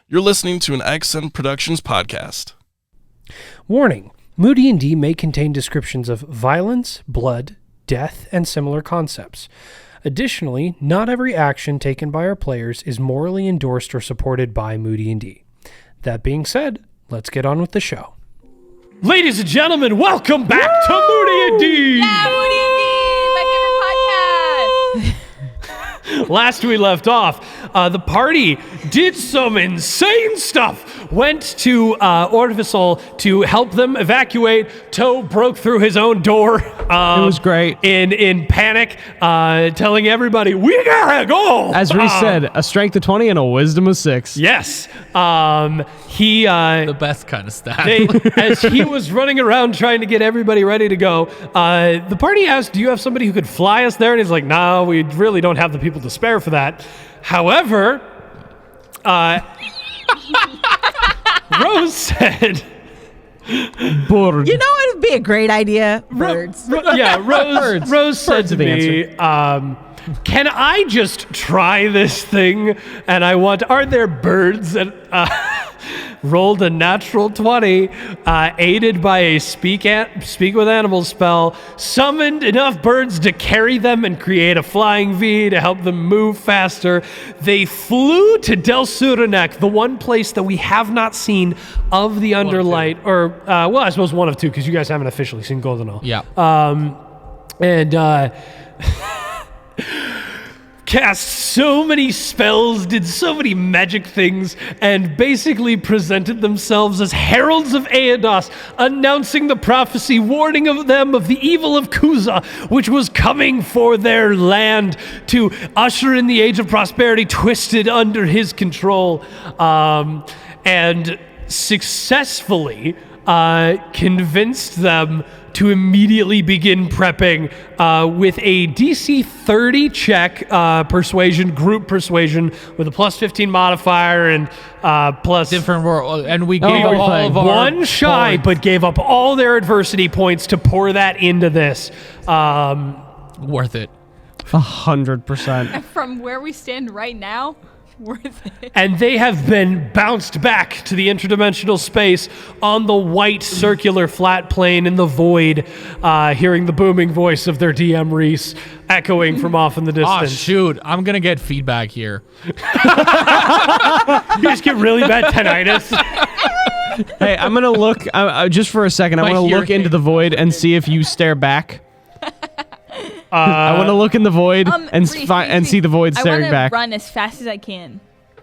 You're listening to an Accent Productions podcast. Warning: Moody&D may contain descriptions of violence, blood, death, and similar concepts. Additionally, not every action taken by our players is morally endorsed or supported by Moody&D. That being said, let's get on with the show. Ladies and gentlemen, welcome back to Moody&D! Yeah, Moody&D! My favorite podcast! Last we left off, the party did some insane stuff. Went to Orbital to help them evacuate. Toe broke through his own door. It was great. In panic, telling everybody, we gotta go! As Reese said, a strength of 20 and a wisdom of 6. Yes. The best kind of stat. As he was running around trying to get everybody ready to go, the party asked, do you have somebody who could fly us there? And he's like, no, we really don't have the people to spare for that. However, Rose said... Bird. You know what would be a great idea? Birds. Rose said Birds to are the me, can I just try this thing? And are there birds that rolled a natural 20, aided by a speak with animals spell, summoned enough birds to carry them and create a flying V to help them move faster. They flew to Del Suranek, the one place that we have not seen of the Underlight, or, I suppose one of two, because you guys haven't officially seen Goldenall. Yeah. Cast so many spells, did so many magic things, and basically presented themselves as heralds of Aedos, announcing the prophecy, warning of them of the evil of Kuza, which was coming for their land, to usher in the age of prosperity twisted under his control, and successfully convinced them to immediately begin prepping with a DC 30 check, group persuasion, with a plus 15 modifier and plus... Different world. And we gave up all of our one shy, points. but gave up all their adversity points to pour that into this. Worth it. 100%. From where we stand right now, worth it. And they have been bounced back to the interdimensional space on the white circular flat plane in the void, hearing the booming voice of their DM Reese echoing from off in the distance. Oh, shoot. I'm going to get feedback here. You just get really bad tinnitus. Hey, I'm going to look, just for a second, I want to look into the void and see if you stare back. I want to look in the void and see the void staring back. I want to run as fast as I can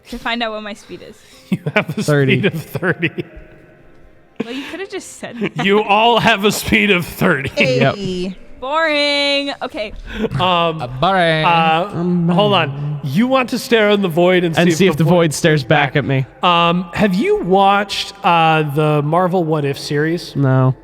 to find out what my speed is. You have a 30. speed of 30. Well, you could have just said that. You all have a speed of 30. Hey. Boring. Okay. Hold on. You want to stare in the void and see if the void stares back at me. Have you watched the Marvel What If series? No.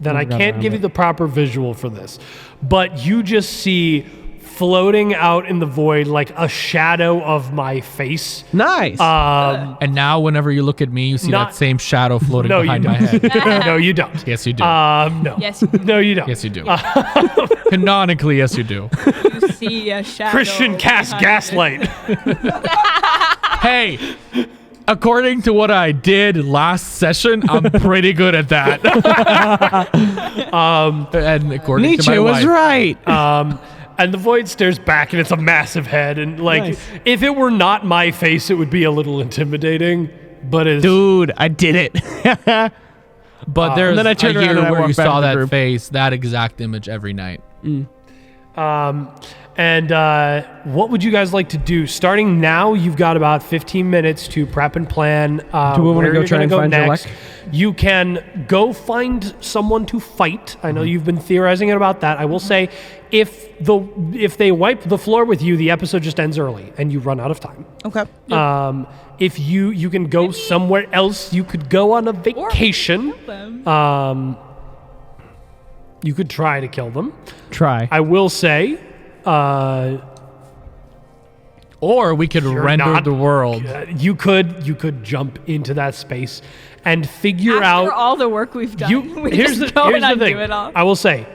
Then I can't give you the proper visual for this. But you just see floating out in the void like a shadow of my face. Nice. And now whenever you look at me, you see that same shadow floating behind my head. No, you don't. Yes, you do. No. Yes, you do. No, you don't. Yes, you do. Canonically, yes, you do. You see a shadow. Christian cast gaslight. Hey, according to what I did last session, I'm pretty good at that. And according Nietzsche to my was wife, right. And the void stares back, and it's a massive head. And if it were not my face, it would be a little intimidating. But it's Dude, I did it. But there's then I turned a around year and I where you walked back saw to the that group. face, that exact image every night. And what would you guys like to do? Starting now, you've got about 15 minutes to prep and plan. Do we want to go try and find next. Jalek? You can go find someone to fight. I know you've been theorizing about that. I will say, if they wipe the floor with you, the episode just ends early and you run out of time. Okay. If you can go somewhere else, you could go on a vacation. You could try to kill them. Try. I will say, Or we could render the world. You could jump into that space and figure After out all the work we've done. Here's the thing. I will say,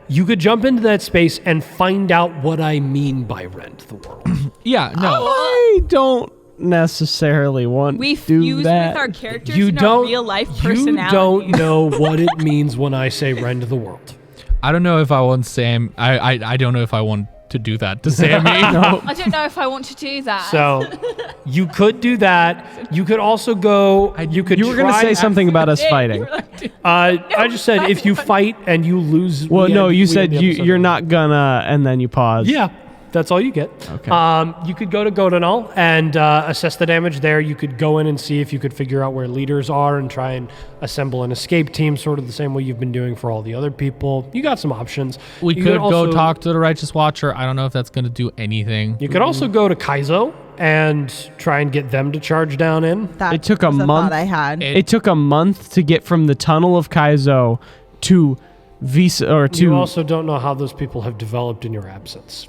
you could jump into that space and find out what I mean by rend the world. Yeah, no. I don't necessarily want We to do fuse that. with our characters You and don't. our real life You personality. don't know what it means when I say rend the world. I don't know if I want Sam. I don't know if I want to do that to Sammy. I don't know if I want to do that. So you could do that. You could also go. You could. You were going to try- say something about us fighting. I just said if you fight and you lose. Well, we no, end- you we said end the you, episode. you're not gonna, and then you pause. Yeah, that's all you get. Okay. You could go to Godinal and assess the damage there. You could go in and see if you could figure out where leaders are and try and assemble an escape team, sort of the same way you've been doing for all the other people. You got some options. We You could also- go talk to the Righteous Watcher. I don't know if that's going to do anything. You could also go to Kaizo and try and get them to charge down in. That It took a was month. thought I had. It took a month to get from the tunnel of Kaizo to Visa or to You also don't know how those people have developed in your absence.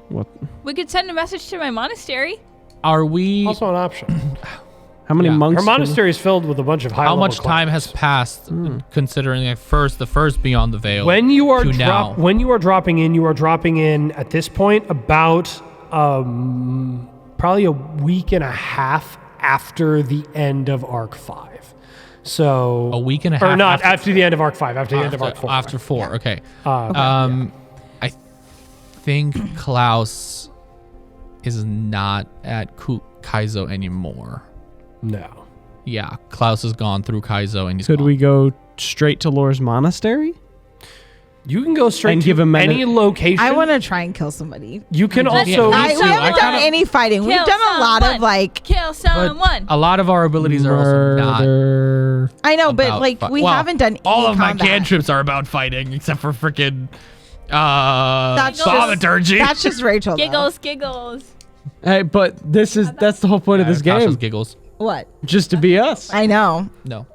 what? we could send a message to my monastery. Are we? Also an option. How many Yeah. monks? Her monastery is filled with a bunch of high How level much time has passed, considering the first Beyond the Veil? When you are to now? when you are dropping in at this point about probably a week and a half after the end of Arc 5. So A week and a or half not after- after the end of Arc 5, after the end of Arc 4. After 4, okay. Yeah. I think Klaus is not at Kaizo anymore. No. Yeah, Klaus has gone through Kaizo and he's Could gone. we go straight to Lore's monastery? You can go straight And to give him any location. I want to try and kill somebody. You can Yeah, also me We too. haven't I done kinda- any fighting. We've Kill done a lot of someone. like. Kill But someone. a lot of our abilities are also not. Murder. I know, but about like fi- we well, haven't done all any of my combat. cantrips are about fighting, except for freaking That's thaumaturgy. That's just Rachel. though. Giggles. Hey, but that's the whole point of this Tasha's game, giggles. What? just to be us. I know. No.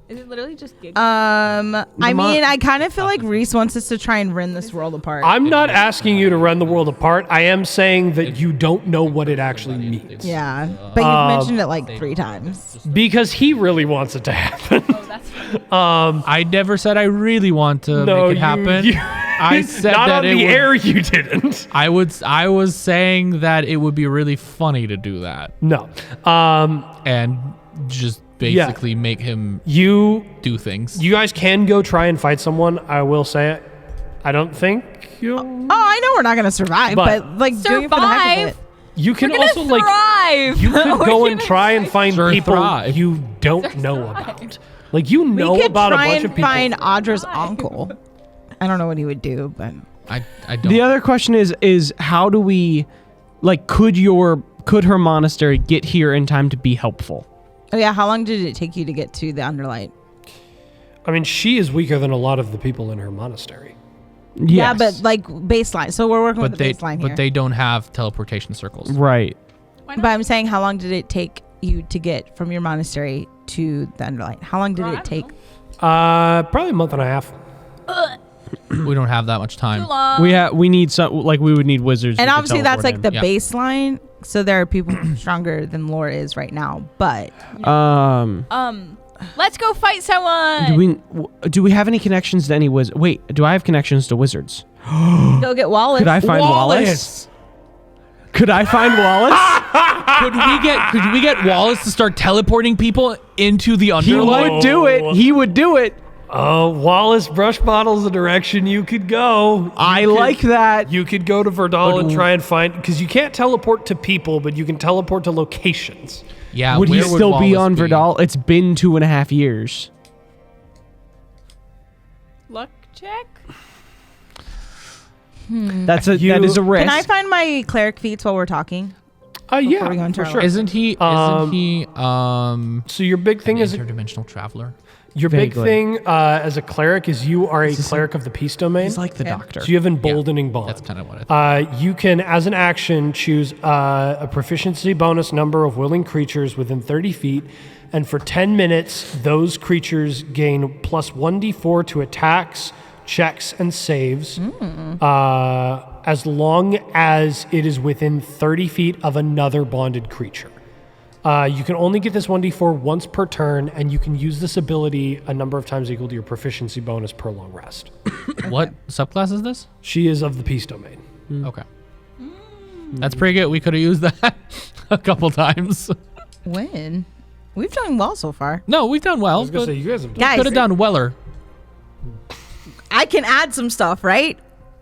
Is it literally just giggles? I Mon- mean, I kind of feel like Reese wants us to try and rend this world apart. I'm not asking you to rend the world apart. I am saying that you don't know what it actually means. Yeah, but you've mentioned it like 3 times. Because he really wants it to happen. Oh, that's fine. I never said I really want to make it happen. I said not that on it the would, air. You didn't. I was saying that it would be really funny to do that No. and just basically make him You do things. guys can go try and fight someone. I will say it. I don't think you'll. Oh, I know we're not gonna survive, but like doing it for the heck of Survive? it. You can We're gonna also like. thrive. You could We're go and gonna try and find Sure people thrive. you don't know about. Like you know We could about a try bunch and of people. find Audra's uncle. I don't know what he would do, but I don't. The other question is how do we, like, could her monastery get here in time to be helpful? oh yeah, how long did it take you to get to the Underlight? I mean, she is weaker than a lot of the people in her monastery. Yes. Yeah, but like baseline. So we're working but with they the baseline here. but they don't have teleportation circles. right. Why But not? I'm saying, how long did it take you to get from your monastery to the Underlight? How long did I it don't take? know. Probably a month and a half. We don't have that much Too time. long. We need some, like, we would need wizards. And who could obviously, that's teleport like the Yeah. baseline. So there are people stronger than Laura is right now. But in. Let's go fight someone. Do we have any connections to any wizard? Wait, do I have connections to wizards? go get Wallace. Could I find Wallace? Could I find Wallace? Could we get Wallace to start teleporting people into the He Underlight? would do it. He would do it. Oh, Wallace Brushbottle's the direction you could go. I like that. You could go to Verdal and try and find, because you can't teleport to people, but you can teleport to locations. Yeah. Would he where still be Wallace on Verdal? It's been 2.5 years. Luck check. That You- is a risk. Can I find my cleric feats while we're talking? Yeah, we go into for our sure. Isn't he? So your big thing An is interdimensional traveler? your big Vaguely. thing as a cleric is you are a cleric of the peace domain. He's like the Yeah. doctor. So you have emboldening bond. That's kind of what I thought. You can, as an action, choose a proficiency bonus number of willing creatures within 30 feet, and for 10 minutes, those creatures gain plus 1d4 to attacks, checks, and saves, as long as it is within 30 feet of another bonded creature. You can only get this 1d4 once per turn, and you can use this ability a number of times equal to your proficiency bonus per long rest. What subclass is this? She is of the peace domain. Okay. That's pretty good. We could have used that a couple times. When? We've done well so far. No, we've done well. I was gonna say, you guys have done. Guys, Could have done weller. I can add some stuff, right?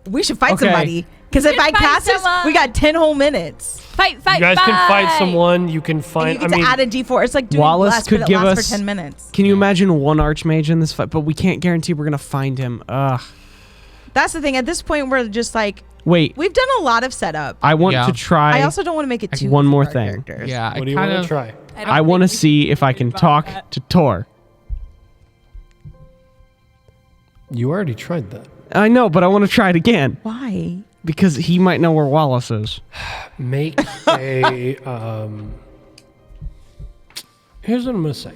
We should fight Okay. somebody. Because if I fight cast this, someone. we got 10 whole minutes. Fight. You guys can fight someone. You can And find. you get to add a D4. It's like doing Wallace bless, could but it give lasts us- for 10 minutes. Can you imagine one archmage in this fight? But we can't guarantee we're gonna find him. Ugh. That's the thing. At this point, we're just like, Wait. we've done a lot of setup. I want Yeah. to try. I also don't want to make it too one easy more for our thing. characters. Yeah, What do you want to try? I want to see if I can talk to Tor. You already tried that. I know, but I want to try it again Why? because he might know where Wallace is. Make a. Here's what I'm gonna say.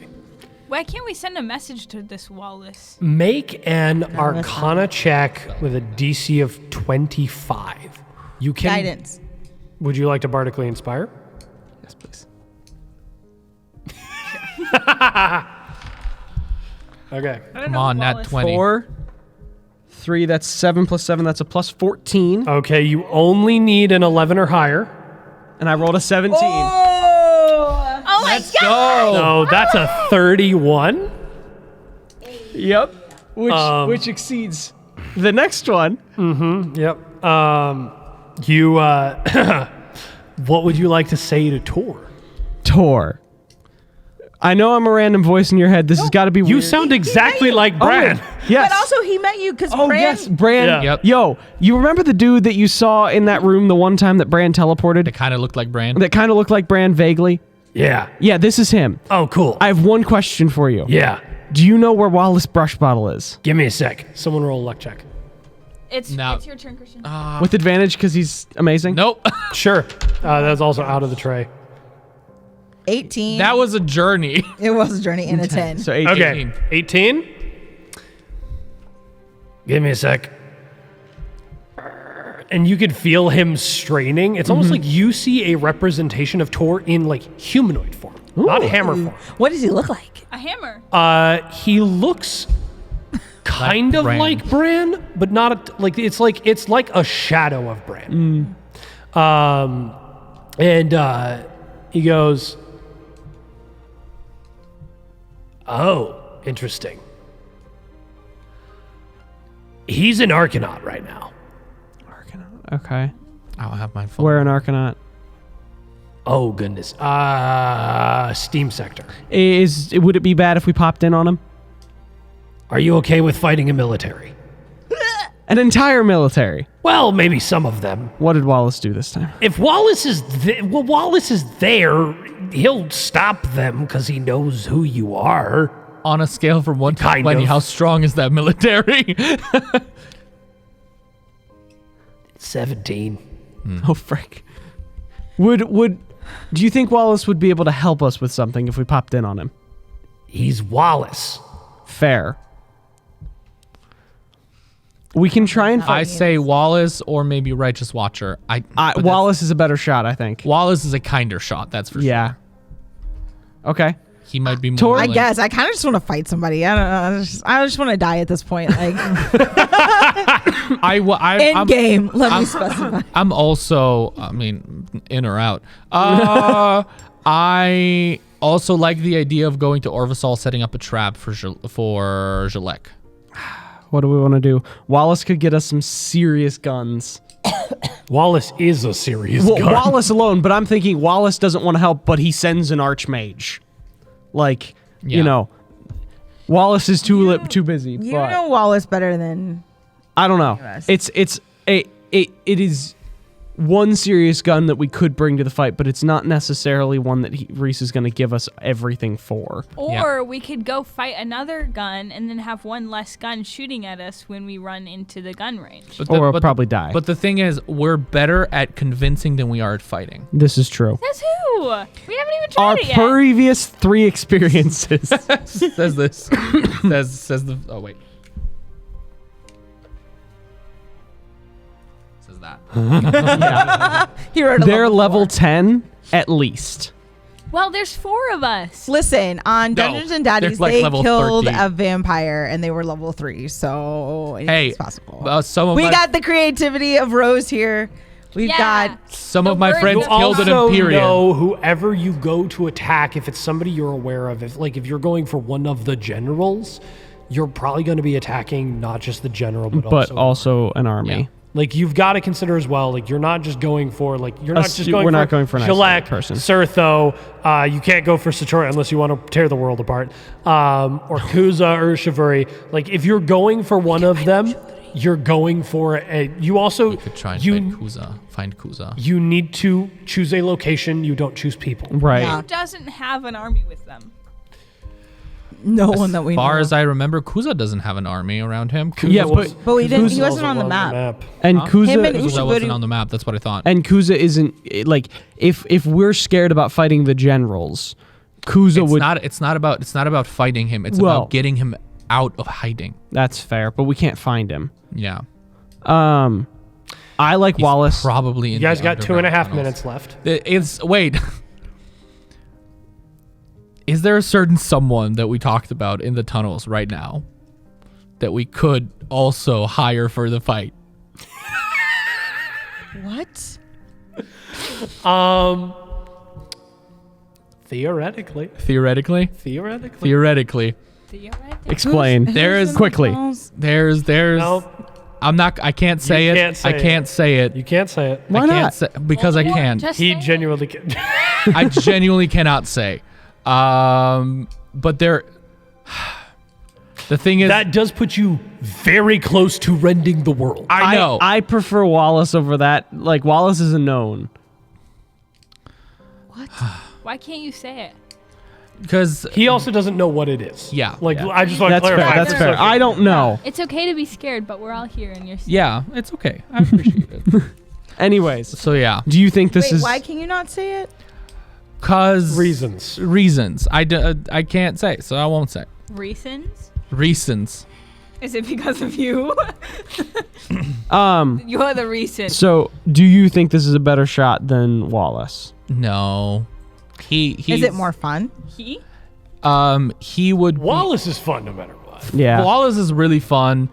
Why can't we send a message to this Wallace? Make an Arcana check with a DC of 25. You can. Guidance. Would you like to bardically inspire? Yes, please. Okay. Come on, nat 20. 4, 3. That's 7 plus 7. That's a plus 14. Okay. You only need an 11 or higher. And I rolled a 17. Oh my god! No, that's a 31. Yep. Which exceeds the next one. Yep. You. What would you like to say to Tor? Tor. I know I'm a random voice in your head. This has got to be You weird. sound exactly like Brad. Yes. But also, he met you because Oh, yes. Bran. Yeah. Yep. Yo, you remember the dude that you saw in that room the one time that Bran teleported? It kind of looked like Bran. That kind of looked like Bran vaguely? Yeah. Yeah, this is him. Oh, cool. I have one question for you. Yeah. Do you know where Wallace Brushbottle is? Give me a sec. Someone roll a luck check. It's No. your turn, Christian. With advantage because he's amazing? Nope. Sure. That's also out of the tray. 18. That was a journey. It was a journey and a 10. So 18. Okay. 18. Give me a sec. And you could feel him straining. It's almost like you see a representation of Tor in like humanoid form, not hammer form. What does he look like? A hammer. He looks kind of Bran. like Bran, but not like it's like a shadow of Bran. And he goes, "Oh, interesting. He's an Arcanaut right now. Okay. I don't have my phone. Where an Arcanaut? Oh goodness. Steam sector. Would it be bad if we popped in on him? Are you okay with fighting a military? An entire military. Well, maybe some of them. What did Wallace do this time? If Wallace is Wallace is there, he'll stop them because he knows who you are. On a scale from 1 to Kind 20, of. how strong is that military? 17. Oh, frick. Do you think Wallace would be able to help us with something if we popped in on him? He's Wallace. Fair. We can try and I fight. say Wallace or maybe Righteous Watcher. But Wallace is a better shot, I think. Wallace is a kinder shot, that's for Yeah. sure. Okay. He might be more Tor- I willing. guess. I kind of just want to fight somebody. I don't know. I just want to die at this point. Like, end game. Let me specify. I'm also, I mean, in or out. I also like the idea of going to Orvisol, setting up a trap for Jalek. What do we want to do? Wallace could get us some serious guns. Wallace is a serious Well, gun. Wallace alone, but I'm thinking Wallace doesn't want to help, but he sends an archmage. Like, Yeah. you know, Wallace is too busy. You but know Wallace better than. I don't know. Yes. It is one serious gun that we could bring to the fight, but it's not necessarily one that Reese is going to give us everything for. Or we could go fight another gun and then have one less gun shooting at us when we run into the gun range. Or we'll probably die. But the thing is, we're better at convincing than we are at fighting. This is true. Says who? We haven't even Our tried it yet. previous 3 experiences. Says this. says the. Oh wait. Says that. He wrote a They're level level 10 at least. Well, there's 4 of us. Listen, on Dungeons and Daddies, they're like they level killed 13. a vampire and they were level 3, so Hey, it's possible. some of We us, got the creativity of Rose here. We've Yeah. got Some The of my word friends you killed an Also Imperium. know whoever you go to attack, if it's somebody you're aware of, if you're going for one of the generals, you're probably going to be attacking not just the general, But also an army. Yeah. like you've got to consider as well. Like you're not just going for We're not going for an isolated person. Sirtho. You can't go for Satora unless you want to tear the world apart. Or Kuza or Shavuri. Like if you're going for one of them, you're going for a. You also You could try and find Kuza. You need to choose a location. You don't choose people. Right. Yeah. Who doesn't have an army with them? no one that we As know. far as I remember, Kuza doesn't have an army around him. Yeah, was- But we didn't. Kuza He wasn't on the wasn't map. And Huh? Kuza Him and Kuza wasn't Ushiburi- on the map. That's what I thought. and Kuza isn't like if we're scared about fighting the generals, Kuza would. It's not about fighting him. It's Well- about getting him out of hiding. That's fair, but we can't find him. Yeah. I like He's Wallace. Probably in You guys the got 2.5 underground minutes tunnels. left. Wait. Is there a certain someone that we talked about in the tunnels right now that we could also hire for the fight? What? Theoretically. Theoretically. Theoretically. Theoretically. Theoretically. Explain. There's quickly. There's No, I can't say You it. can't say I can't say it. you can't say it. Why I can't not? say because I can. Just He say it. genuinely can. I genuinely cannot say. But there the thing is That does put you very close to rending the world. I know. I prefer Wallace over that. Like Wallace is a known. What? Why can't you say it? Because He also doesn't know what it is. Yeah. Like, Yeah. I just want to That's fair. clarify. That's for fair. Sophie. I don't know. It's okay to be scared, but we're all here and you're scared. yeah, it's okay. I appreciate it. Anyways, So yeah, do you think this Wait, is? why can you not say it? cause Reasons. I can't say, so I won't say. Reasons? Reasons. Is it because of you? Um. You're the reason. So, do you think this is a better shot than Wallace? No, he's, Is it more fun? He? He would. Wallace is fun no matter what. Yeah. Wallace is really fun.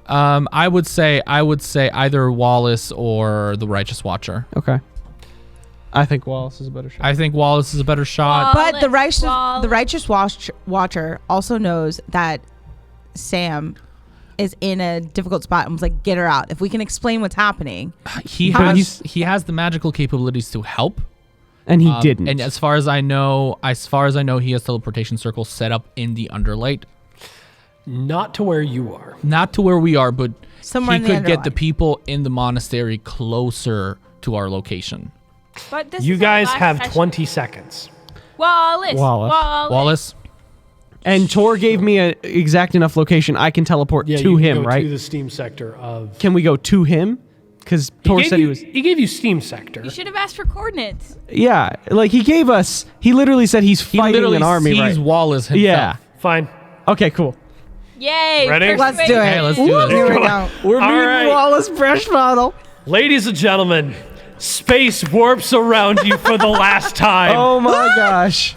I would say either Wallace or the Righteous Watcher. Okay. I think Wallace is a better shot. I think Wallace is a better shot. But the Wallace. righteous watcher also knows that Sam is in a difficult spot and was like, get her out. If we can explain what's happening. He But he has the magical capabilities to help. and he didn't. And as far as I know, he has teleportation circles set up in the Underlight. Not to where you are. Not to where we are, but Somewhere he in the could get the Underlight. people in the monastery closer to our location. But this You is our guys last have session. 20 seconds. Wallace. Wallace, And Tor gave me an exact enough location I can teleport Yeah, to you can him, go right? to the Steam sector of. Can we go to him? Because Tor said he was. He gave you Steam sector. You should have asked for coordinates. Yeah, like he gave us. He literally said he's he fighting literally an army, sees right? Wallace himself. Yeah. Fine. Okay, cool. Yay. Ready? first Let's do persuasion. it. Hey, let's do this. Here we go. We're All meeting right. Wallace Brushbottle. Ladies and gentlemen, space warps around you for the last time. Oh my gosh.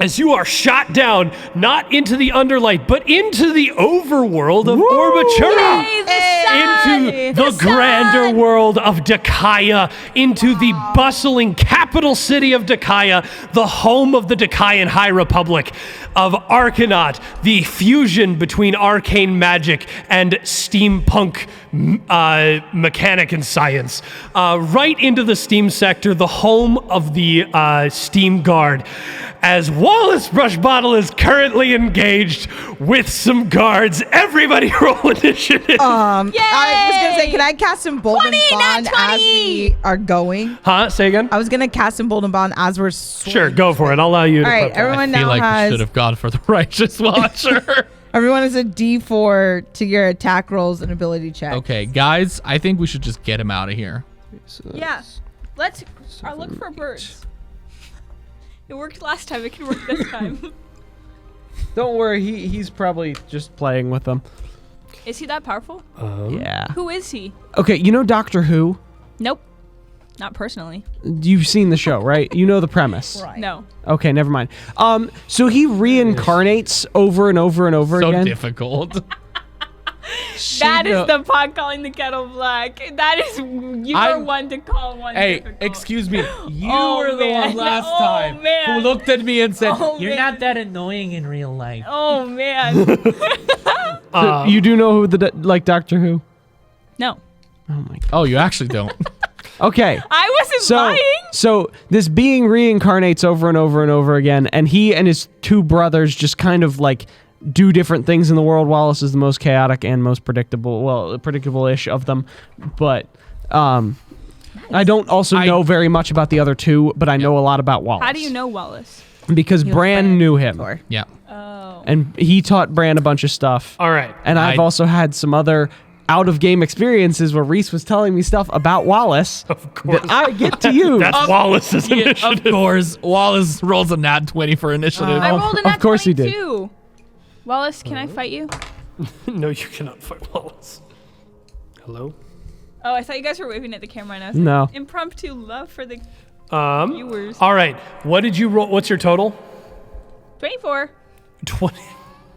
As you are shot down, not into the Underlight, but into the overworld of Orbitura. Yay, the sun. Into the grander world of Dakaya, into the bustling capital city of Dakaya, the home of the Dakayan High Republic, of Arcanaut, the fusion between arcane magic and steampunk mechanic and science. Right into the Steam sector, the home of the Steam Guard. As Wallace Brushbottle is currently engaged with some guards. Everybody roll initiative. I was gonna say, can I cast Embolden 20, not Bond as 20. we are going? Huh? Say again? I was gonna cast Embolden Bond as we're Sure, go for it. I'll allow you to All right, put that. everyone I feel now like we has should have gone for the Righteous Watcher. everyone has a D4 to your attack rolls and ability checks. Okay, guys, I think we should just get him out of here. Yeah. Let's look for birds. It worked last time. It can work this time. Don't worry, he's probably just playing with them. Is he that powerful? Yeah. Who is he? Okay, you know Doctor Who? Nope. Not personally. You've seen the show, right? You know the premise. Right. No. Okay, never mind. So he reincarnates over and over and over So again. difficult. That is the pot calling the kettle black. That is you are one to call one. Hey, difficult. excuse me. You Oh, were the man. one last Oh, time man. who looked at me and said, Oh, "You're man. not that annoying in real life." Oh man. So you do know who like Doctor Who? No, Oh my god. Oh, you actually don't. Okay. I wasn't lying. So this being reincarnates over and over and over again, and he and his two brothers just kind of like do different things in the world. Wallace is the most chaotic and most predictable, well, predictable-ish of them. But I don't also know very much about the other two, but I know a lot about Wallace. How do you know Wallace? Because Bran knew him. Yeah. Oh. And he taught Bran a bunch of stuff. All right. And I've also had some other out-of-game experiences where Reese was telling me stuff about Wallace that I get to use. That's Wallace's Yeah, initiative. of course. Wallace rolls a nat 20 for initiative. I rolled a nat of course he did. 22. Wallace, can I fight you? No, you cannot fight Wallace. Hello? Oh, I thought you guys were waving at the camera, and I was No. like, impromptu love for the viewers. All right. What did you roll? What's your total? 24. 20.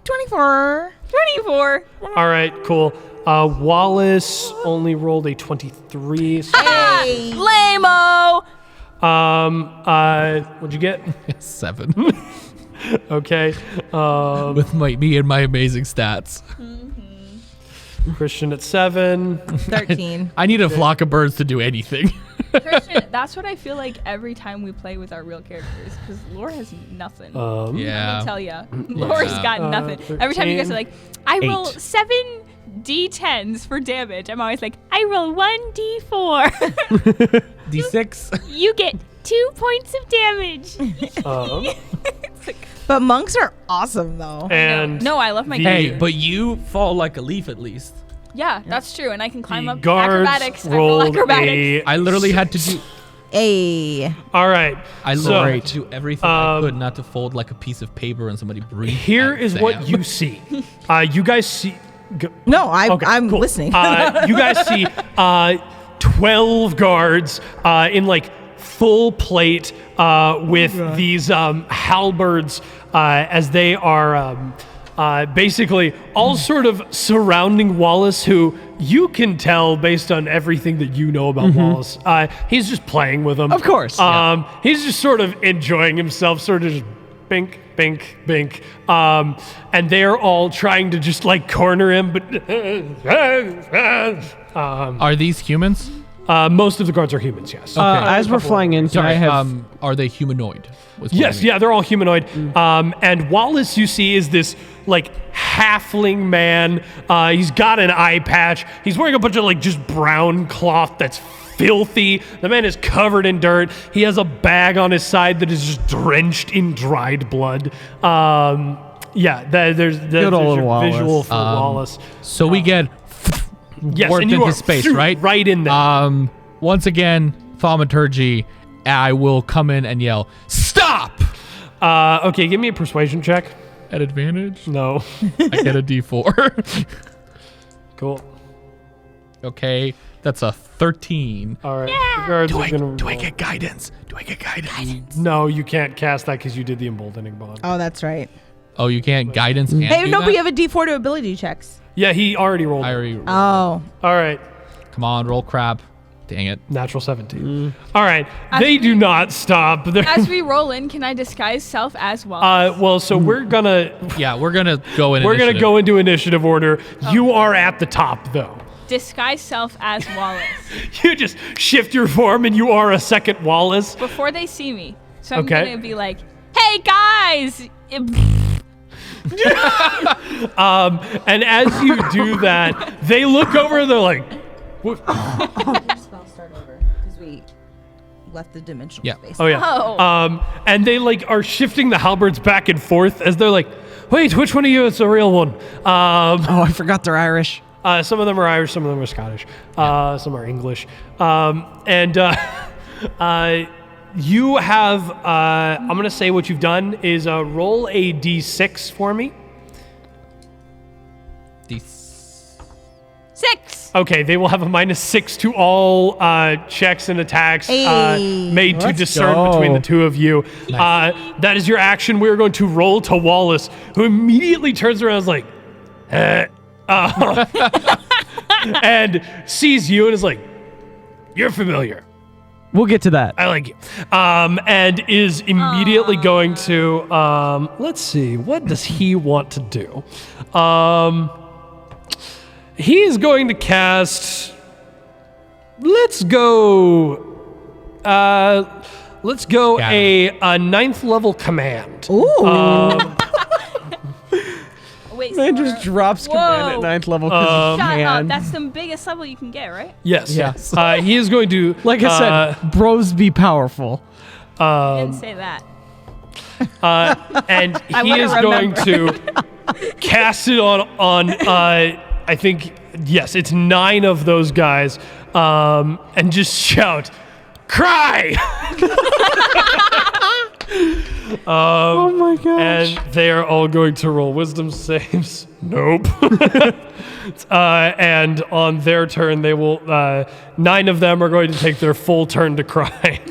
24. 24. All right, cool. Wallace only rolled a 23. So, Hey. Lame-o. what'd you get? 7. Okay. With me and my amazing stats. Christian at 7. 13. I need a flock of birds to do anything. Christian, that's what I feel like every time we play with our real characters, because Laura has nothing. Yeah. I'll tell ya. Laura's got nothing. Every time you guys are like, I roll 7 D10s for damage. I'm always like, I roll 1 D4. D6. You get 2 points of damage. But monks are awesome, though. And No, I love my the- Hey, character. but you fall like a leaf at least. Yeah, that's true. And I can climb the up guards acrobatics. I roll rolled acrobatics. I literally had to do. Hey. All right. I So, literally had to do everything I could not to fold like a piece of paper and somebody breathe. here at is Sam. what you see. You guys see. No, I'm cool. listening. You guys see 12 guards in like full plate with these halberds as they are basically all sort of surrounding Wallace, who you can tell based on everything that you know about Wallace. He's just playing with them. Of course. He's just sort of enjoying himself, sort of just bink, bink, bink. And they're all trying to just like corner him, but Are these humans? most of the guards are humans, yes. As we're flying in, can I Sorry, have... are they humanoid? Was what I Yes, mean. yeah, they're all humanoid. And Wallace, you see, is this like halfling man. He's got an eye patch. He's wearing a bunch of like just brown cloth that's filthy. The man is covered in dirt. He has a bag on his side that is just drenched in dried blood. There's Good old your Wallace. visual for Wallace. So we get Yes, warped and you into are space, right? Right in there. Once again, thaumaturgy. I will come in and yell, "Stop!" Okay, give me a persuasion check. At advantage, No. I get a D4. Cool. Okay, that's a 13. All right. The guards are gonna Do I roll. get guidance? Do I get guidance? No, you can't cast that because you did the emboldening bond. Oh, that's right. Oh, you can't guidance and Hey, do no, that? but you have a D4 to ability checks. Yeah, he already rolled. I already. Oh. All right. Come on, roll crap. Dang it. Natural 17. All right. They do not stop. They're- As we roll in, can I disguise self as Wallace? well, so we're gonna Yeah, we're gonna go in. we're gonna initiative. go into initiative order. You are at the top though. Disguise self as Wallace You just shift your form and you are a second Wallace. before they see me. So I'm Okay. gonna be like, "Hey guys!" And as you do that, they look over and they're like, "What?" Spell start over because we left the dimensional Yeah. space. Oh yeah. Oh. And they like are shifting the halberds back and forth as they're like, "Wait, which one of you is the real one?" Oh, I forgot they're Irish. Some of them are Irish, some of them are Scottish, some are English. You have, I'm going to say what you've done is roll a d6 for me. Six. Okay, they will have a -6 to all checks and attacks Hey, made to let's discern go. between the two of you. That is your action. We're going to roll to Wallace, who immediately turns around and is like, and sees you and is like, "You're familiar. We'll get to that. I like you." And is immediately going to, let's see, what does he want to do? He is going to cast, let's go a 9th level command. Ooh. Wait, Man so just drops command at 9th level because shut up. man. That's the biggest level you can get, right? Yes. Yes. He is going to, Like I said, bros be powerful. I didn't say that. and he wanna is going to cast it on I think, yes, it's 9 of those guys, and just shout, "Cry!" Oh my gosh. And they are all going to roll wisdom saves. Nope. And on their turn, they will, 9 of them are going to take their full turn to cry.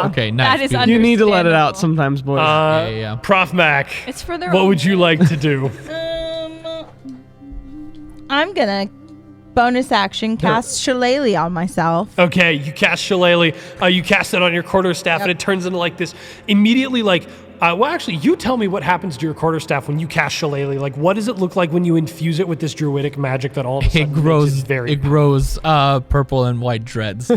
Okay, nice. That is good. You need to let it out understandable. sometimes, boys. Yeah. Prof Mac, It's for their what own would you like to do? I'm gonna bonus action cast Shillelagh on myself. Okay, you cast Shillelagh. You cast it on your quarterstaff, and it turns into like this immediately. Like, well, actually, you tell me what happens to your quarterstaff when you cast Shillelagh. Like, what does it look like when you infuse it with this druidic magic that all of a sudden It grows makes it very It grows purple and white dreads.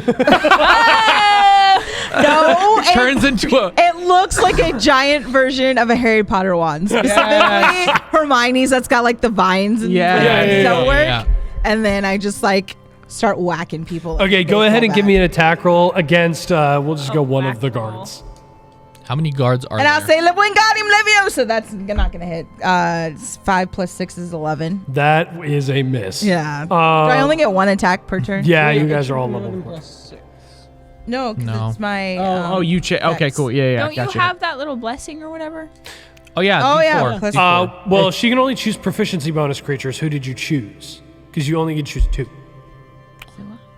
No, Turns into a it looks like a giant version of a Harry Potter wand. Specifically, Hermione's that's got like the vines and Yeah. like, Yeah, yeah, so yeah, work. yeah. And then I just like start whacking people. like Okay, a go ahead and baseball give me bat. an attack roll against. We'll just go one of the whack roll. guards. How many guards are And there? I'll say Wingardium Leviosa. That's not gonna hit. It's 5 + 6 is 11. That is a miss. Yeah. Do I only get 1 attack per turn? Yeah, you guys are all level 4. No, because No. it's my. you okay, dex. cool. Yeah, Don't gotcha. you have that little blessing or whatever? Oh yeah. Oh, yeah, D4. plus- Well, she can only choose proficiency bonus creatures. Who did you choose? Because you only can choose 2.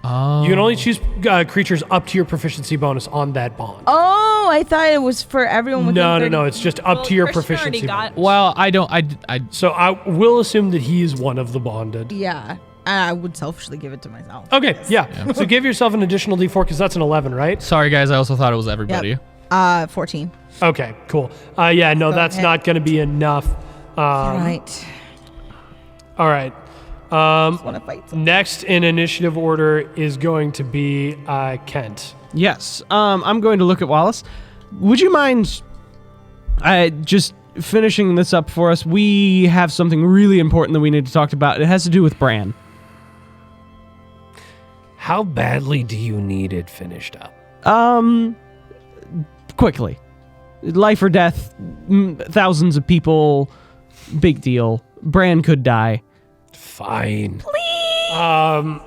Oh. You can only choose creatures up to your proficiency bonus on that bond. Oh, I thought it was for everyone within No, 30. it's just up to your Christian already proficiency got- bonus. Well, I don't. I So I will assume that he is one of the bonded. Yeah. I would selfishly give it to myself. Okay, yeah. So give yourself an additional d4 because that's an 11, right? Sorry, guys. I also thought it was everybody. Yep. 14. Okay, cool. Yeah, no, that's ahead. not going to be enough. Right. All right. Want to fight some. Next in initiative order is going to be Kent. Yes. I'm going to look at Wallace. Would you mind just finishing this up for us? We have something really important that we need to talk about. It has to do with Bran. How badly do you need it finished up? Quickly. Life or death, thousands of people, big deal. Bran could die. Fine. Please.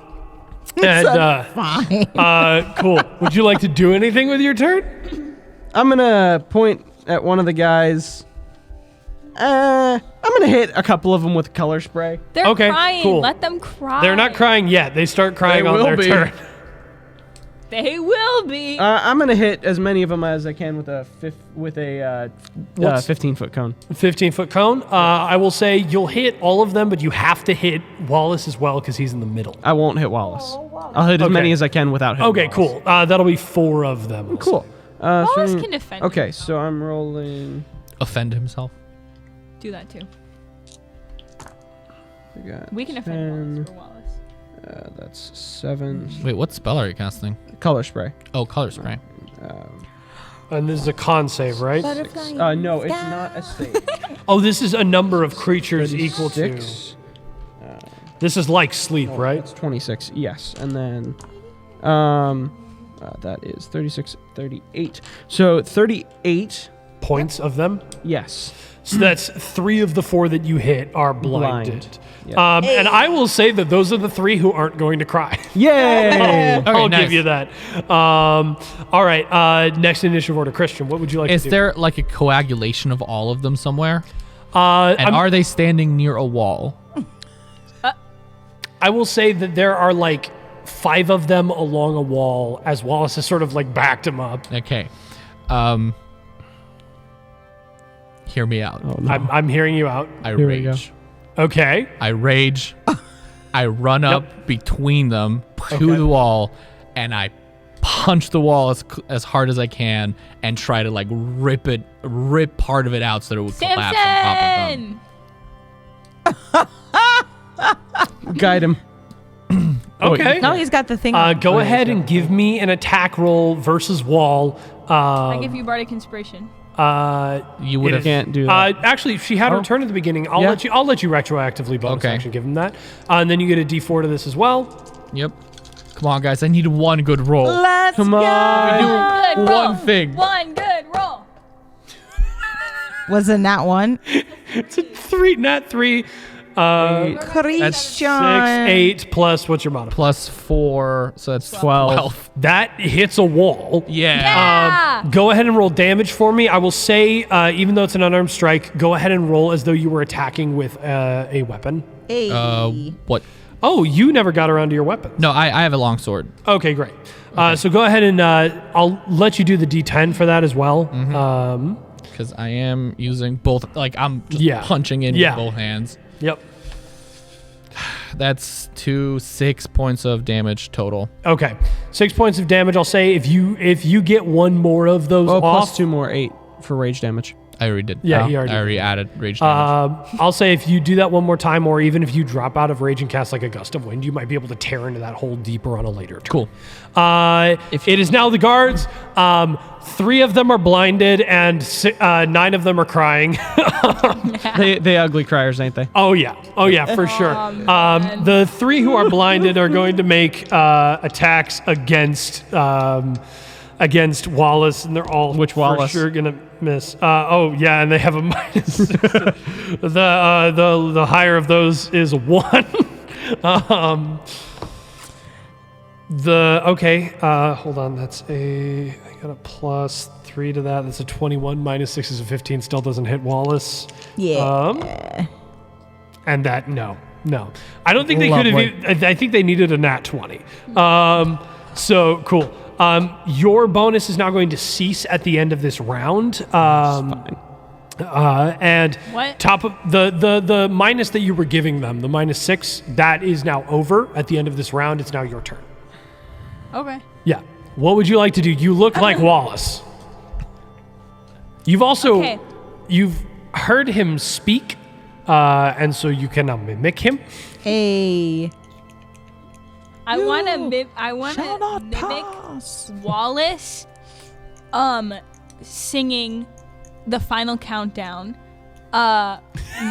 And Fine. cool. Would you like to do anything with your turn? I'm gonna point at one of the guys. I'm gonna hit a couple of them with color spray. They're Okay, crying. cool. Let them cry. They're not crying yet. They start crying They on will their be. turn. They will be. I'm gonna hit as many of them as I can with a 15-foot cone. 15-foot cone. I will say you'll hit all of them, but you have to hit Wallace as well because he's in the middle. I won't hit Wallace. I'll hit as many as I can without hitting. Okay, Wallace. cool. That'll be 4 of them. I'll Cool. say. Wallace so- can defend Okay, himself. so I'm rolling. Offend himself. Do that too. We We can defend Wallace for Wallace. That's 7. Wait, what spell are you casting? Color spray. Oh, color spray. And this is a con save, right? No, it's not a save. Oh, this is a number of creatures equal to. 6. This is like sleep, right? It's 26. Yes, and then that is 36, 38. So 38. Points of them. Yes. So that's 3 of the 4 that you hit are blinded. Blind. Yeah. And I will say that those are the 3 who aren't going to cry. Yay! I'll nice. give you that. All right. Next initiative order, Christian. What would you like Is to do? there like a coagulation of all of them somewhere? And are they standing near a wall? I will say that there are like 5 of them along a wall as Wallace has sort of like backed him up. Okay. Hear me out. Oh, no. I'm hearing you out. I Here we go. rage. Okay. I rage. I run up between them to the wall, and I punch the wall as hard as I can and try to like rip part of it out so that it would collapse on top of them. Guide him. Okay. Now he's got the thing. Go ahead and give me an attack roll versus wall. I give you Bardic Inspiration. You would have Can't do that. Actually, she had her turn at the beginning. I'll let you retroactively bonus action give him that, and then you get a D4 to this as well. Yep. Come on, guys. I need one good roll. Let's Come go. on. Good One roll. thing. One good roll. Was it that one? It's a 3, not 3. Christian. 6, 8 plus what's your modifier? Plus 4, so that's 12. That hits a wall. Yeah. Go ahead and roll damage for me. I will say, even though it's an unarmed strike, go ahead and roll as though you were attacking with a weapon. Hey. What? Oh, you never got around to your weapon. No, I have a long sword. Okay, great. So go ahead and I'll let you do the D10 for that as well. Because I am using both. Like, I'm just punching in with both hands. Yep. That's 6 points of damage total. Okay, 6 points of damage. I'll say if you get one more of those off, Plus 2 more, 8 for rage damage. I already did. Yeah, he already I already added rage damage. I'll say if you do that one more time, or even if you drop out of rage and cast like a gust of wind, you might be able to tear into that hole deeper on a later turn. Cool. It is now the guards. 3 of them are blinded, and 9 of them are crying. They ugly criers, ain't they? Oh yeah, for sure. The 3 who are blinded are going to make attacks against Wallace, and they're all Which Wallace? for sure gonna miss. And they have a minus. the higher of those is 1. Hold on. I got a plus 3 to that. That's a 21. Minus 6 is a 15. Still doesn't hit Wallace. Yeah. And that no. I don't think they could have. I think they needed a nat 20. So cool. Your bonus is now going to cease at the end of this round. And What? top of the minus that you were giving them, the minus 6, that is now over at the end of this round. It's now your turn. Okay. Yeah. What would you like to do? You look like Wallace. You've also you've heard him speak, and so you can now mimic him. Hey. I want to mimic Wallace singing the final countdown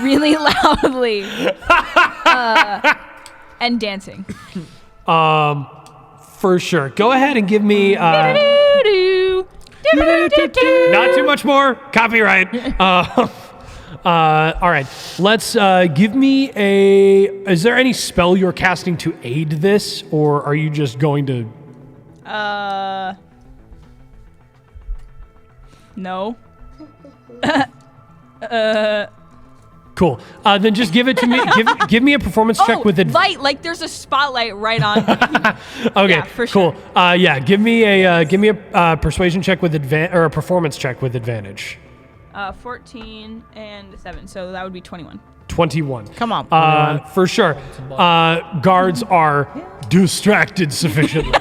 really loudly and dancing. For sure. Go ahead and give me not too much more copyright. All right. Let's give me is there any spell you're casting to aid this, or are you just going to No. Cool. Then just give it to me. Give me a performance check with light, like there's a spotlight right on me. Okay, Yeah, for sure. cool. Give me a persuasion check with or a performance check with advantage. 14 and 7, so that would be 21. 21. Come on. For sure. Guards are distracted sufficiently.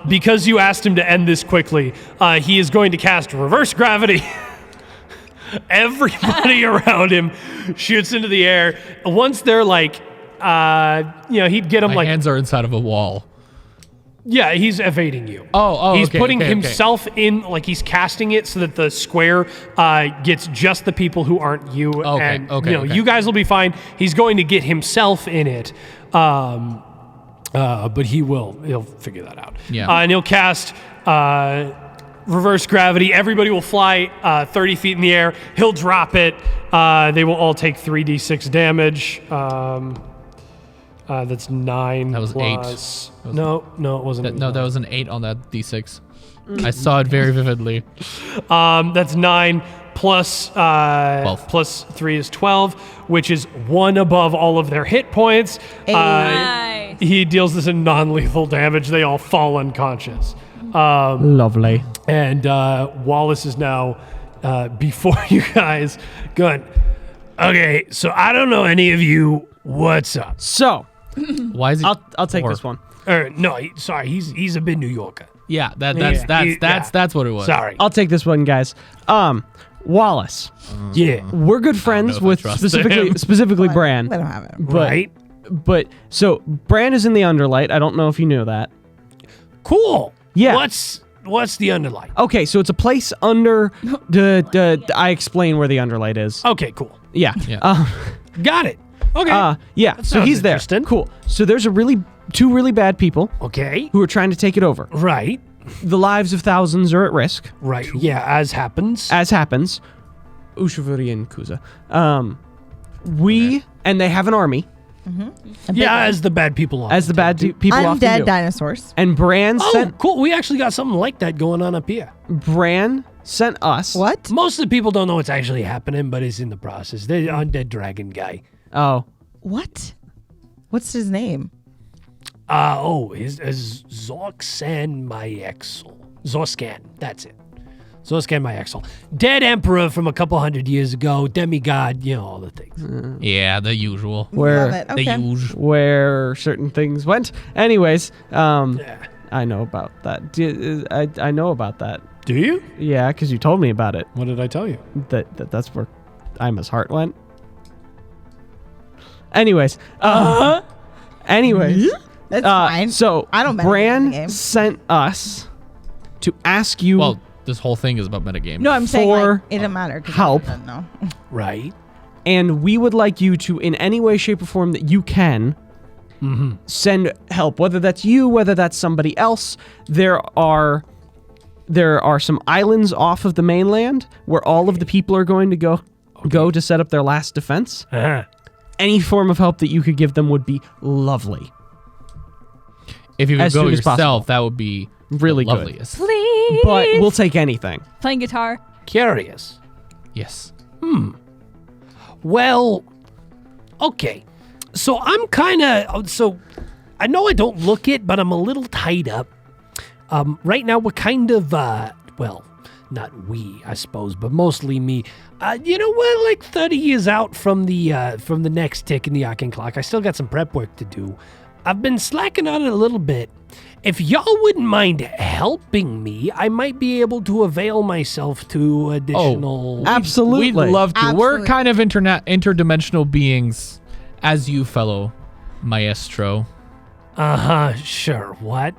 Because you asked him to end this quickly, he is going to cast reverse gravity. Everybody around him shoots into the air. Once they're like, he'd get them My like hands are inside of a wall. Yeah, he's evading you. He's putting himself in, like he's casting it so that the square gets just the people who aren't you. You guys will be fine. He's going to get himself in it, but he'll figure that out. Yeah. And he'll cast reverse gravity. Everybody will fly 30 feet in the air. He'll drop it. They will all take 3d6 damage. That's 9. That was plus. 8. No, it wasn't. That was an 8 on that d6. I saw it very vividly. That's 9 plus 12. plus 3 is 12, which is 1 above all of their hit points. Nice. He deals this in non-lethal damage. They all fall unconscious. Lovely. And Wallace is now before you guys. Good. Okay, so I don't know any of you. What's up? So, Why is he? I'll take poor? this one. No, sorry, he's a big New Yorker. Yeah, that's Yeah. that's what it was. Sorry. I'll take this one, guys. Wallace. Yeah. We're good friends know if I with trust specifically Bran. We don't have it. Right. But so Bran is in the Underlight. I don't know if you knew that. Cool. Yeah. What's the underlight? Okay, so it's a place under the I explain where the Underlight is. Okay, cool. Yeah. Yeah. Got it. Okay. Yeah. So sounds he's there. interesting. Cool. So there's two really bad people Okay. who are trying to take it over. Right. The lives of thousands are at risk, Right. Yeah, as happens. as happens. Ushuvuri and Kuza. And they have an army, As the bad people often as the bad do. people often Undead do. dinosaurs. And Bran Oh, cool. We actually got something like that going on up here. sent us. What? Most of the people don't know what's actually happening, but it's in the process. The undead dragon guy. Oh, What? What's his name? His Zorksan Myexel. Zorscan, that's it. Zorscan Myexel. Dead emperor from a couple hundred years ago, demigod, all the things. Yeah, the usual. Love where it. The Okay. usual. where certain things went. Anyways, Yeah. I know about that. I know about that. Do you? Yeah, because you told me about it. What did I tell you? That's where Ima's heart went. Anyways, anyways, That's fine. so I don't metagame the Bran game. sent us to ask you Well, this whole thing is about metagame. No, I'm saying for like, it didn't matter. 'cause help. I don't know. Right. and we would like you to, in any way, shape, or form that you can, send help. Whether that's you, whether that's somebody else. There are some islands off of the mainland where all of the people are going to go to set up their last defense. Uh-huh. Any form of help that you could give them would be lovely. If you could as go soon as yourself, possible. that would be Really the good. loveliest. Please. But we'll take anything. Playing guitar. Curious. Yes. Well, okay. So I'm kind of, I know I don't look it, but I'm a little tied up. Right now we're kind of, not we, I suppose, but mostly me. We're like 30 years out from the next tick in the Arcane clock. I still got some prep work to do. I've been slacking on it a little bit. If y'all wouldn't mind helping me, I might be able to avail myself to additional... Absolutely. We'd love to. We're Absolutely. kind of interdimensional beings, as you, fellow maestro. Uh-huh, sure. What?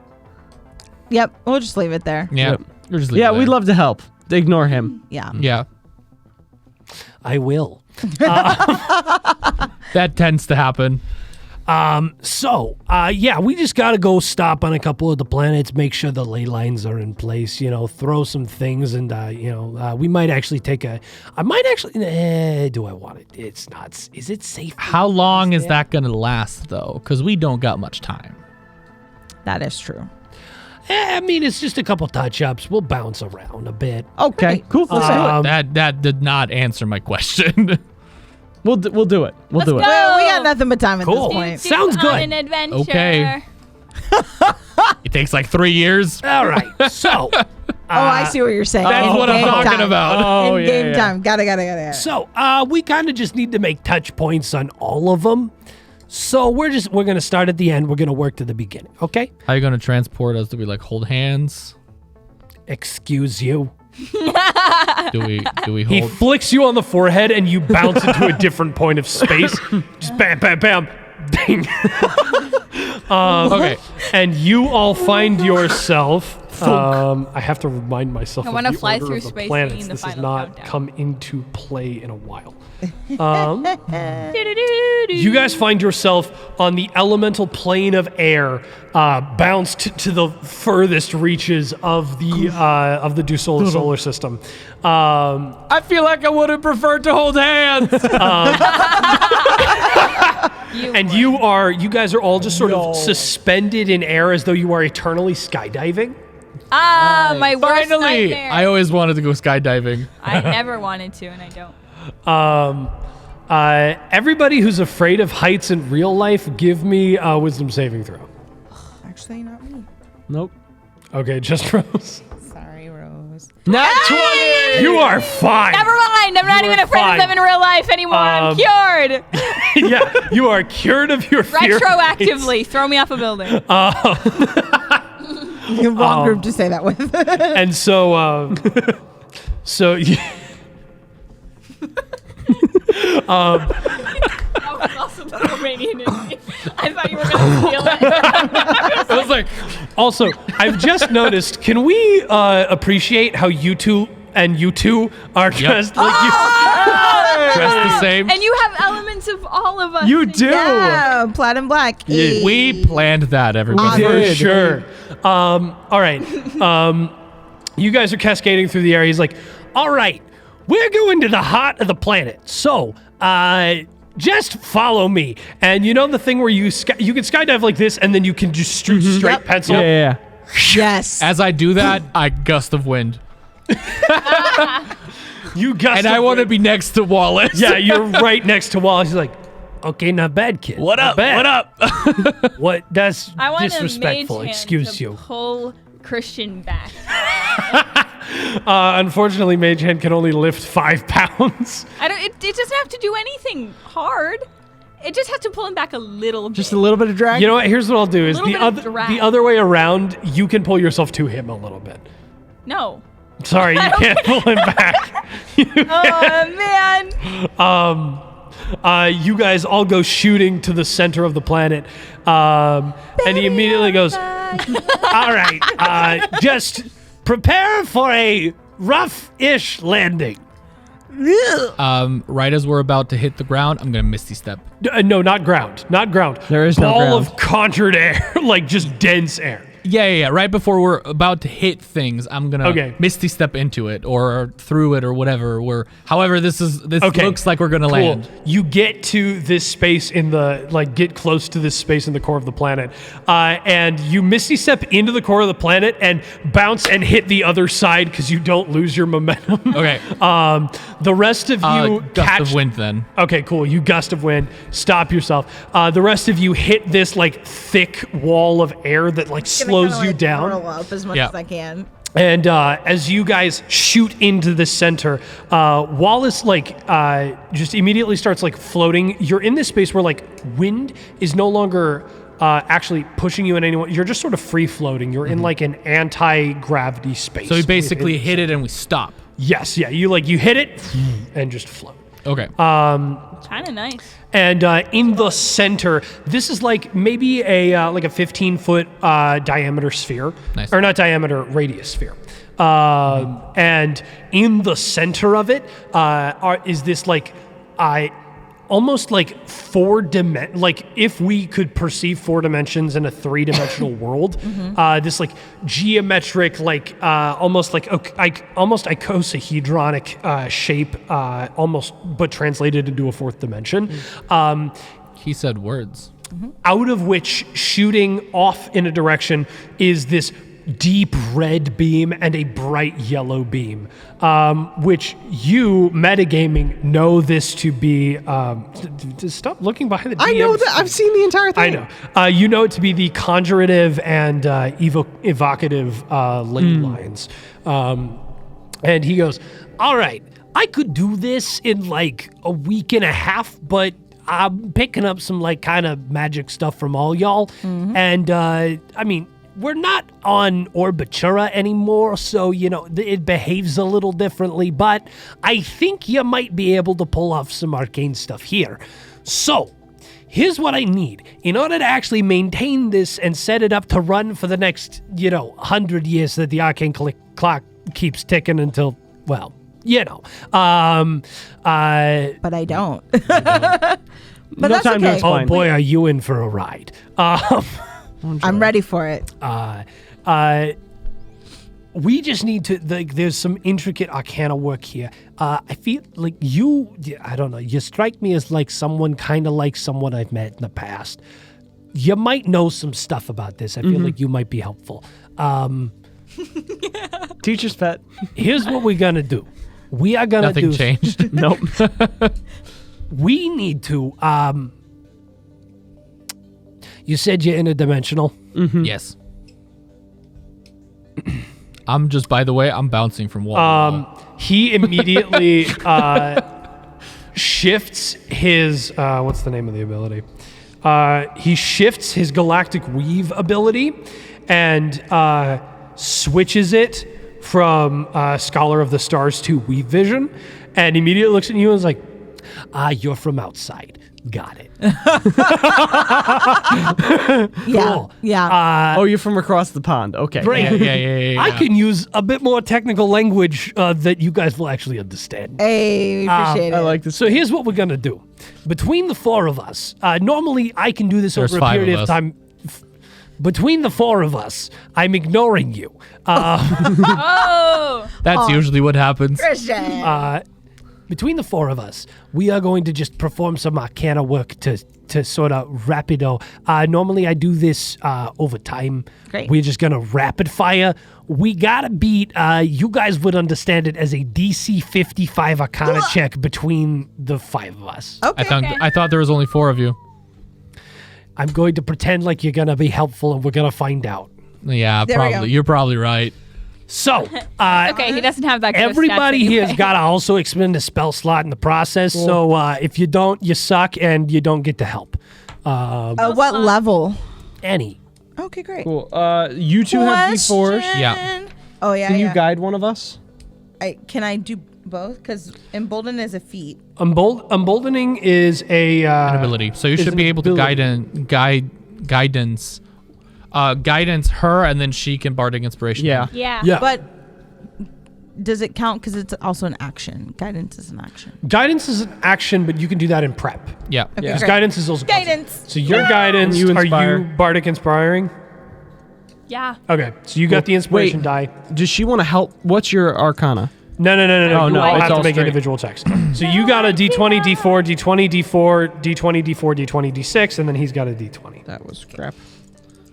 Yep. We'll just leave it there. Yeah. Yep. We're just leaving Yeah, it we'd there. love to help. Ignore him. Yeah. Yeah. I will. That tends to happen. We just got to go stop on a couple of the planets, make sure the ley lines are in place, throw some things, and, we might actually do I want it? It's not. Is it safe? How long is that going to last, though? Because we don't got much time. That is true. I mean, it's just a couple touch-ups. We'll bounce around a bit. Okay, cool. Let's do it. That did not answer my question. We'll do it. We'll Let's do it. go. Well, we got nothing but time at Cool. this point. Sounds On good. an adventure. Okay. It takes like 3 years. All right. So, I see what you're saying. That's In what I'm game talking time. about. Oh, In yeah, game yeah. time. Got it. we kind of just need to make touch points on all of them. So we're going to start at the end. We're going to work to the beginning. Okay? How are you going to transport us? Do we like hold hands? Excuse you. Do we He hold? flicks you on the forehead and you bounce into a different point of space. Just bam, bam, bam, ding. Okay. And you all find yourself. I have to remind myself I of wanna the fly order through of the space planets. being the This has final not countdown. come into play in a while. Do-do-do-do. You guys find yourself on the elemental plane of air, bounced to the furthest reaches of the Dusola solar system. I feel like I would have preferred to hold hands. You guys are all just sort of suspended in air as though you are eternally skydiving. My worst Finally, nightmare. I always wanted to go skydiving. I never wanted to, and I don't. Everybody who's afraid of heights in real life, give me a wisdom saving throw. Actually, not me. Nope. Okay, just Rose. Sorry, Rose. Nat 20! You are fine. Never mind. mind. I'm not even afraid of them in real life anymore. I'm cured. Yeah, you are cured of your fear. Retroactively, throw me off a building. You're wrong group to say that with. And so, That was also the Romanian in me. I thought you were going to steal it. I was like, also, I've just noticed, can we appreciate how you two are dressed like you? dressed the same. And you have elements of all of us. You do. Yeah, plaid and black. We planned that, everybody. For sure. All right. You guys are cascading through the area. He's like, all right, we're going to the heart of the planet. So, just follow me. And you know the thing where you can skydive like this, and then you can just shoot straight pencil? Yeah. Yes. As I do that, I gust of wind. You gust And I want to be next to Wallace. Yeah, you're right next to Wallace. He's like, okay, not bad, kid. What Not up? bad. What up? What? That's I want disrespectful. a mage hand Excuse to you. pull Christian back. Unfortunately, Mage Hand can only lift 5 pounds. It doesn't have to do anything hard. It just has to pull him back a little bit. Just a little bit of drag. You know what? Here's what I'll do: is Little the bit of drag. the other way around. You can pull yourself to him a little bit. No. Sorry, you can't pull him back. Oh, man. You guys all go shooting to the center of the planet, and he immediately goes, "All right, just prepare for a rough-ish landing." Right as we're about to hit the ground, I'm gonna misty step. No, not ground. Not ground. There is no ball ground. of conjured air, like just dense air. Yeah. Right before we're about to hit things, I'm gonna misty step into it or through it or whatever. However, this looks like we're gonna land. You get to this space get close to this space in the core of the planet, and you misty step into the core of the planet and bounce and hit the other side because you don't lose your momentum. Okay. The rest of you gust of wind then. Okay, cool. You gust of wind. Stop yourself. The rest of you hit this like thick wall of air that like slows you down. Roll up as much as I can. And as you guys shoot into the center, Wallace just immediately starts like floating. You're in this space where like wind is no longer actually pushing you in any way. You're just sort of free floating. You're in like an anti-gravity space. So we basically hit it and we stop. Yes, yeah. You hit it and just float. Okay. Kind of nice. And in the center, this is like maybe a 15-foot diameter sphere, Nice. Or not diameter, radius sphere. And in the center of it is this like almost like like if we could perceive 4 dimensions in a 3-dimensional world, this like geometric, like almost icosahedronic shape, but translated into a 4th dimension. He said words. Out of which, shooting off in a direction, is this deep red beam and a bright yellow beam, which you, metagaming, know this to be... stop looking behind the DM. I know that. I've seen the entire thing. I know. You know it to be the conjurative and evocative ley lines. And he goes, all right, I could do this in like a week and a half, but I'm picking up some like kind of magic stuff from all y'all. And I mean, we're not on Orbitura anymore, so, it behaves a little differently, but I think you might be able to pull off some arcane stuff here. So, here's what I need. In order to actually maintain this and set it up to run for the next, 100 years that the arcane clock keeps ticking until, well, But I don't. But No that's time to okay. explain. oh boy, are you in for a ride. I'm ready for it. We just need to, there's some intricate arcana work here. I feel like you strike me as like someone kind of like someone I've met in the past. You might know some stuff about this. I feel like you might be helpful. Teacher's pet. Here's what we're going to do. We are going to Nothing do... changed. Nope. We need to, you said you're interdimensional. Yes. By the way, I'm bouncing from wall to wall. He immediately shifts his what's the name of the ability? He shifts his galactic weave ability and switches it from Scholar of the Stars to Weave Vision, and immediately looks at you and is like, you're from outside. Got it. Yeah. Cool. Yeah. You're from across the pond. Okay. Great. Yeah. I can use a bit more technical language that you guys will actually understand. Hey, we appreciate it. I like this. So here's what we're going to do. Between the four of us, normally I can do this There's over a 5 period of of us. time. Between the four of us, I'm ignoring you. Oh. That's usually what happens. Christian. Between the four of us, we are going to just perform some arcana work to sort of rapido. Normally I do this over time. Great. We're just going to rapid fire. We got to beat, you guys would understand it as a DC 55 arcana check between the 5 of us. Okay. I thought there was only 4 of you. I'm going to pretend like you're going to be helpful and we're going to find out. Yeah, There we go. probably. You're probably right. So, Okay, he doesn't have that good of everybody stats here has anyway. got to also expend a spell slot in the process. So if you don't, you suck and you don't get to help. What level? Any. Okay, great. Cool. You two have D4s. Yeah. Oh, yeah, Can you yeah. guide one of us? Can I do both? Because embolden is a feat. Emboldening is An ability. So you is should an be able to ability. guidance her, and then she can bardic inspiration. Yeah. Yeah. Yeah. But does it count? Because it's also an action. Guidance is an action. Guidance is an action, but you can do that in prep. Yeah. Okay, Because great. guidance is also Guidance. So your guidance, You are inspire. you bardic inspiring? Yeah. Okay, so you got the inspiration die. Does she want to help? What's your arcana? No. Oh, You no, all it's have to all make straight. individual checks. So you got a D20, D4, D20, D4, D20, D4, D20, D6, and then he's got a D20. That was crap.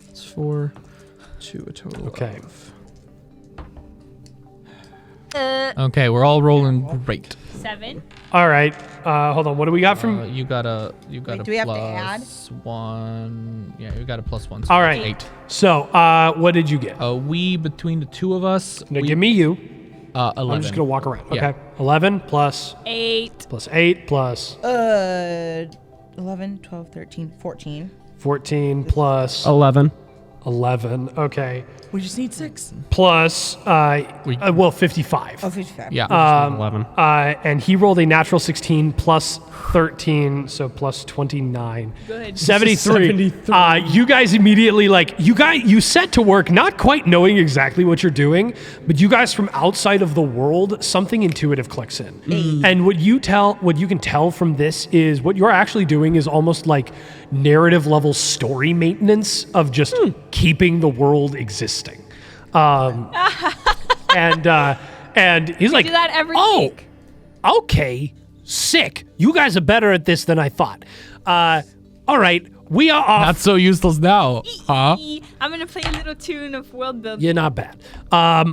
It's 4 to a total. Okay. Okay, we're all rolling great. 7. All right. Hold on. What do we got from? You got a Wait, do we have to add? +1. Yeah, you got a +1. So All right. 8. So what did you get? We between the 2 of us. Now give me you. 11. I'm just gonna walk around. Okay. Yeah. 11 plus 8. 8 plus 11, 12, 13, 14. 14 plus 11. 11. Okay. We just need 6. Plus 55. Oh, 55. Yeah. 11. And he rolled a natural 16 plus 13, so plus 29. Good. 73. You guys immediately, you set to work not quite knowing exactly what you're doing, but you guys from outside of the world, something intuitive clicks in. And what you can tell from this is what you're actually doing is almost like narrative level story maintenance of just keeping the world existing. And he's like, do that every week. Okay, sick. You guys are better at this than I thought. All right, we are off. Not so useless now. Huh? I'm going to play a little tune of world building. You're not bad. All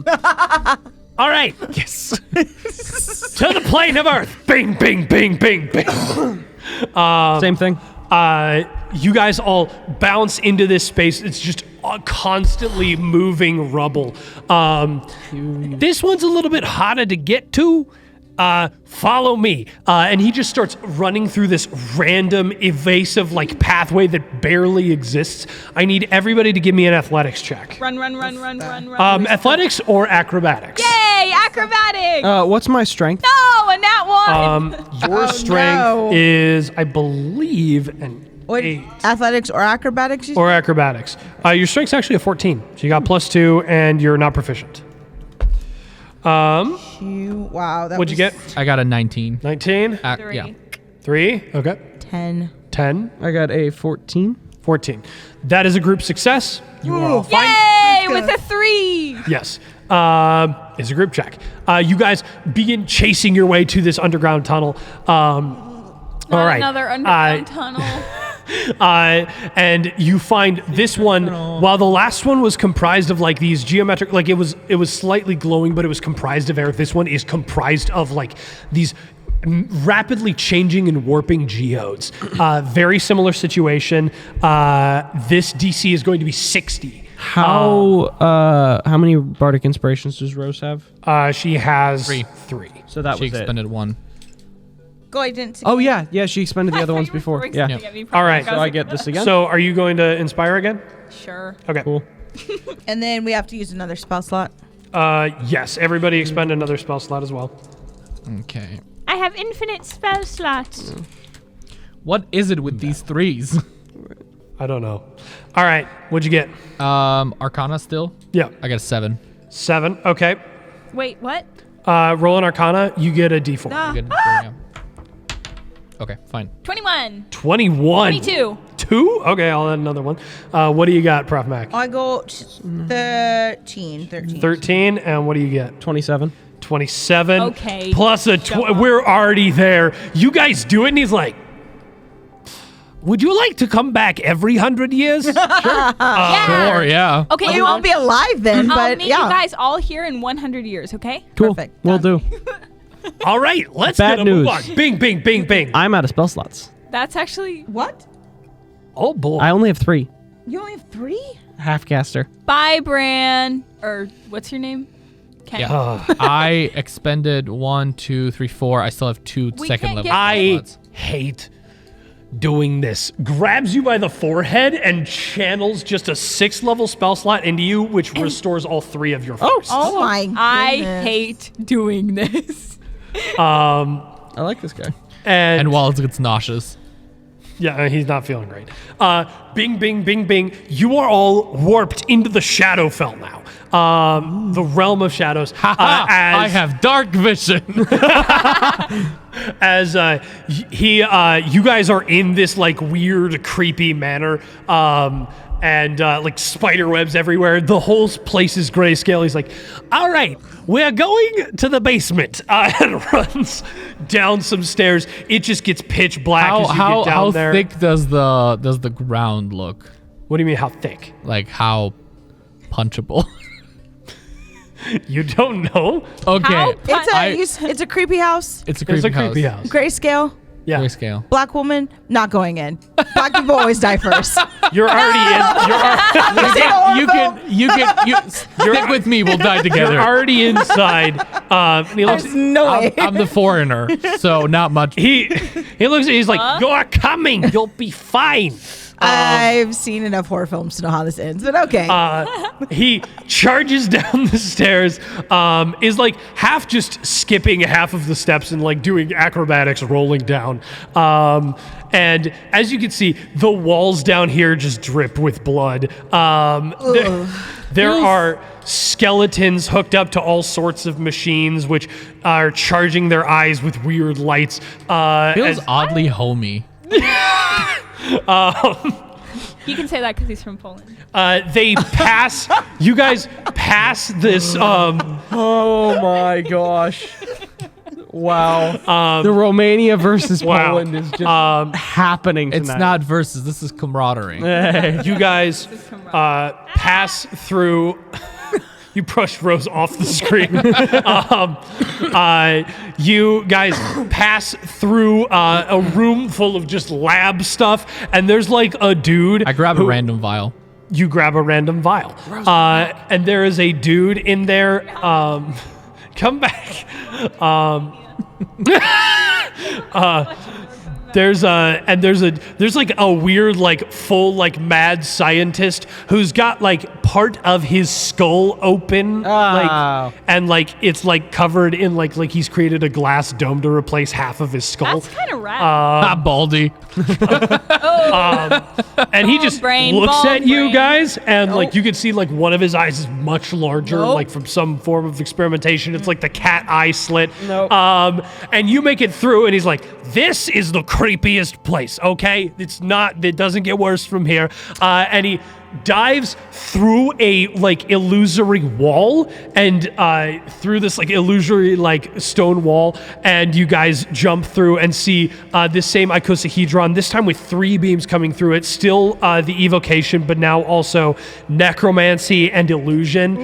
right. Yes. To the plane of Earth. Bing, bing, bing, bing, bing. Same thing. You guys all bounce into this space. It's just constantly moving rubble. This one's a little bit harder to get to. Follow me. And he just starts running through this random, evasive, pathway that barely exists. I need everybody to give me an athletics check. Run. Athletics or acrobatics? Yay, acrobatics. What's my strength? No, a nat 1. Your strength no. is, I believe, an What? 8. Athletics or acrobatics? Or acrobatics. Your strength's actually a 14. So you got +2 and you're not proficient. Wow. What'd you get? I got a 19. 19? 3. Yeah. 3? Okay. 10. 10? I got a 14. 14. That is a group success. You are all fine. Yay, with a 3. Yes. It's a group check. You guys begin chasing your way to this underground tunnel. All right. Another underground tunnel. And you find this one, while the last one was comprised of these geometric, it was slightly glowing, but it was comprised of air. This one is comprised of these rapidly changing and warping geodes. Very similar situation. This DC is going to be 60. How many bardic inspirations does Rose have? She has Three. 3. So that She was it. expended 1. Go, I didn't see. Oh yeah, she expended the other ones before. Yeah. All right. So I get this again. So are you going to inspire again? Sure. Okay. Cool. And then we have to use another spell slot. Yes. Everybody expend another spell slot as well. Okay. I have infinite spell slots. What is it with these 3s? I don't know. All right. What'd you get? Arcana still? Yeah. I got a 7. 7. Okay. Wait, what? Roll an Arcana. You get a D4. Ah. Good. Yeah. Okay, fine. 21. 21. 22. 2? Okay, I'll add another one. What do you got, Prof Mac? I go 13. 13. And what do you get? 27. 27. Okay, Plus a we're already there. You guys do it, and he's like, would you like to come back every 100 years? Sure. Yeah. Sure, yeah. Okay, We won't be alive then, I'll but meet yeah. you guys all here in 100 years, okay? Cool. Perfect. We'll Done. do. All right, let's Bad get a move news. on. Bing, bing, bing, bing. I'm out of spell slots. That's actually What? Oh, boy. I only have 3. You only have 3? Half caster. bye, Bran. Or what's your name? Ken. Yeah. I expended 1, 2, 3, 4. I still have 2 We second can't level get- I slots. hate doing this. Grabs you by the forehead and channels just a 6th level spell slot into you, which restores all 3 of your first. Oh my goodness. I hate doing this. I like this guy. And Wallace gets nauseous. yeah, he's not feeling great. Bing, bing, bing, bing. You are all warped into the Shadowfell now. The realm of shadows. I have dark vision. As you guys are in this like weird, creepy manner, and like spider webs everywhere. The whole place is grayscale. He's like, "All right, we're going to the basement," and runs down some stairs. It just gets pitch black as you get down there. How thick does the ground look? What do you mean, how thick? Like how punchable? You don't know? Okay. How It's a creepy house. It's a It's creepy, a creepy house. Grayscale. Yeah, Grayscale. Black woman. Not going in. Black people always die first. you're already in. Stick with me. We'll die together. You're already inside. He looks. There's no way. I'm the foreigner, so not much. He looks. He's like, "You're coming. You'll be fine." I've seen enough horror films to know how this ends, but okay. He charges down the stairs, is like half just skipping half of the steps and like doing acrobatics rolling down. And as you can see, the walls down here just drip with blood. There are skeletons hooked up to all sorts of machines which are charging their eyes with weird lights. Feels oddly homey. You can say that because he's from Poland. They pass. You guys pass this. Oh my gosh. Wow. The Romania versus wow. Poland is just happening tonight. It's not versus. This is camaraderie. You guys pass through. You brushed Rose off the screen. You guys pass through a room full of just lab stuff, and there's like a dude. I grab a random vial. You grab a random vial, and there is a dude in there. Come back. There's like a weird like full like mad scientist who's got like part of his skull open like and like it's like covered in like he's created a glass dome to replace half of his skull. That's kind of rad. Baldy. And he just brain, looks bald at you brain. guys and like you can see like one of his eyes is much larger like from some form of experimentation. It's like the cat eye slit. And you make it through and he's like, "This is the creepiest place, okay? It doesn't get worse from here." And he dives through a like illusory wall and through this like illusory like stone wall, and you guys jump through and see this same icosahedron, this time with 3 beams coming through it. Still the evocation, but now also necromancy and illusion.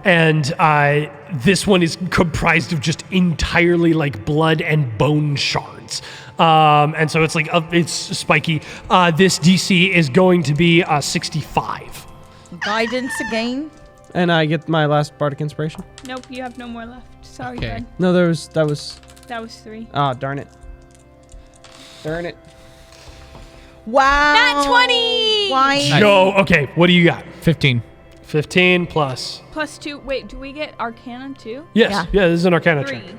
and this one is comprised of just entirely like blood and bone shards. And so it's like it's spiky. This DC is going to be 65. Guidance again. And I get my last bardic inspiration. Nope, you have no more left. Sorry, Okay. Ben. No, that was. That was 3. Ah, darn it. Darn it. Wow. Nat 20! Why? Nice. Yo, okay, what do you got? 15. 15 plus. Plus 2. Wait, do we get Arcana too? Yes, Yeah. yeah, this is an Arcana 3. check.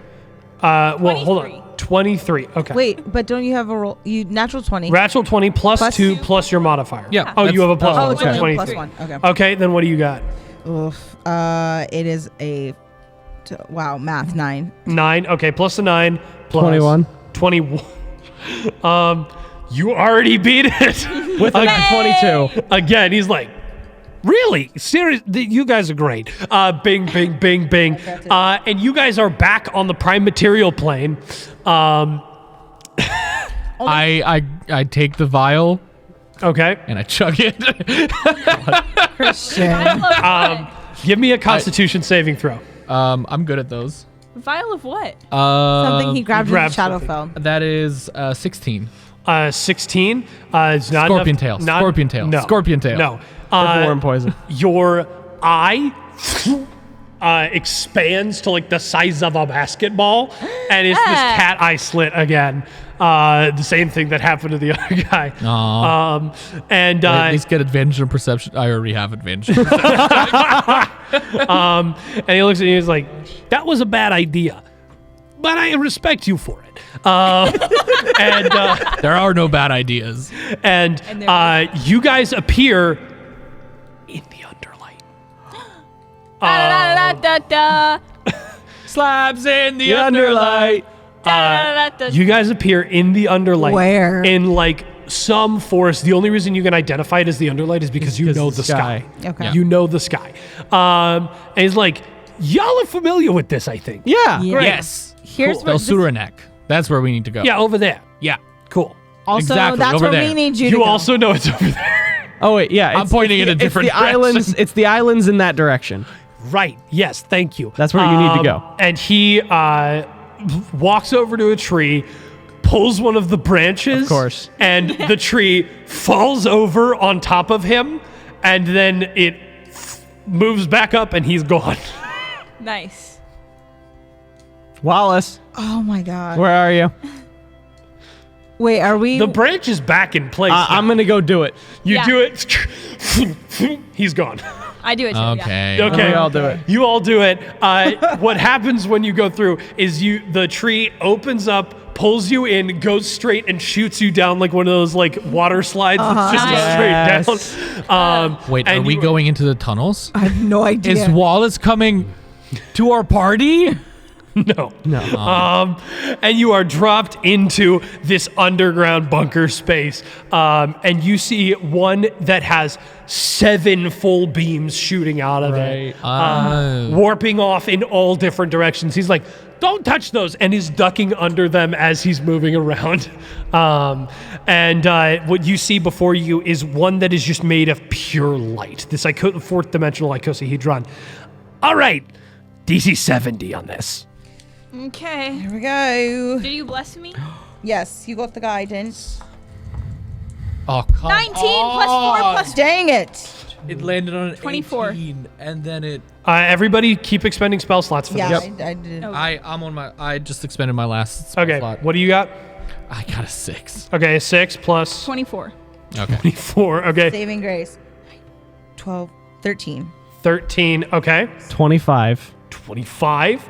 Well, hold 23. on. 23. Okay. Wait, but don't you have a roll? You natural 20. Natural 20 plus Plus 2 2. plus your modifier. Yeah, Oh, you have a plus Oh, 1. it's So only 23. plus 1. Okay. Okay, then what do you got? Oof. It is wow, math 9. 9. Okay, plus the 9. Plus 21. 21. You already beat it. With a 22. Again, he's like, really? Serious? You guys are great. Bing, bing, bing, bing. And you guys are back on the prime material plane. I take the vial Okay. and I chug it. Christian. Vial of what? Give me a Constitution saving throw. I'm good at those. Vial of what? Something he grabbed in grabbed Shadowfell. That is 16. 16. It's not Scorpion enough, tail. not- Scorpion tail. No. Scorpion tail. No. Worm poison. Your eye expands to like the size of a basketball, and it's this cat eye slit again. The same thing that happened to the other guy. Aw. And At least get advantage on perception. I already have advantage. and he looks at you and he's like, that was a bad idea, but I respect you for it. And There are no bad ideas. and you guys appear in the underlight. Da, da, da, da, Slabs in the underlight. da, da, da. You guys appear in the underlight. Where? In like some forest. The only reason you can identify it as the underlight is because you know the sky. Okay. Yeah. You know the sky. And he's like, y'all are familiar with this, I think. Yeah. Yeah. Yes. Here's Cool. what this, Belsurenek. That's where we need to go. Yeah, over there. Yeah. Cool. also exactly, that's over where we there. need you to You go. also know it's over there. Oh wait, yeah. I'm pointing in a different it's the islands. direction. It's the islands in that direction. Right. Yes. Thank you. That's where you need to go. And he walks over to a tree, pulls one of the branches. Of course. And the tree falls over on top of him, and then it moves back up, and he's gone. Nice. Wallace, Oh my god. where are you? Wait, are we? The branch is back in place. now. I'm gonna go do it. You Yeah. do it. He's gone. I do it too. Okay. Okay. We all do it. You all do it. What happens when you go through is the tree opens up, pulls you in, goes straight and shoots you down like one of those like water slides that's just Yes. straight down. Wait, are and we you- going into the tunnels? I have no idea. Is Wallace coming to our party? No. No. And you are dropped into this underground bunker space. And you see one that has 7 full beams shooting out of it, warping off in all different directions. He's like, don't touch those, and he's ducking under them as he's moving around. And what you see before you is one that is just made of pure light. This 4th dimensional icosahedron. All right, DC 70 on this. Okay. Here we go. Did you bless me? Yes, you got the guidance. Oh, come 19 plus 4 plus Dang it. It landed on an 24. 18, and then it. Everybody keep expending spell slots for Yeah, this. I did. Oh. I'm on my. I just expended my last spell Okay, slot. what do you got? I got a 6. Okay, 6 plus 24. Okay. 4. Okay, Saving grace. 12, 13. 13. Okay, 25. 25.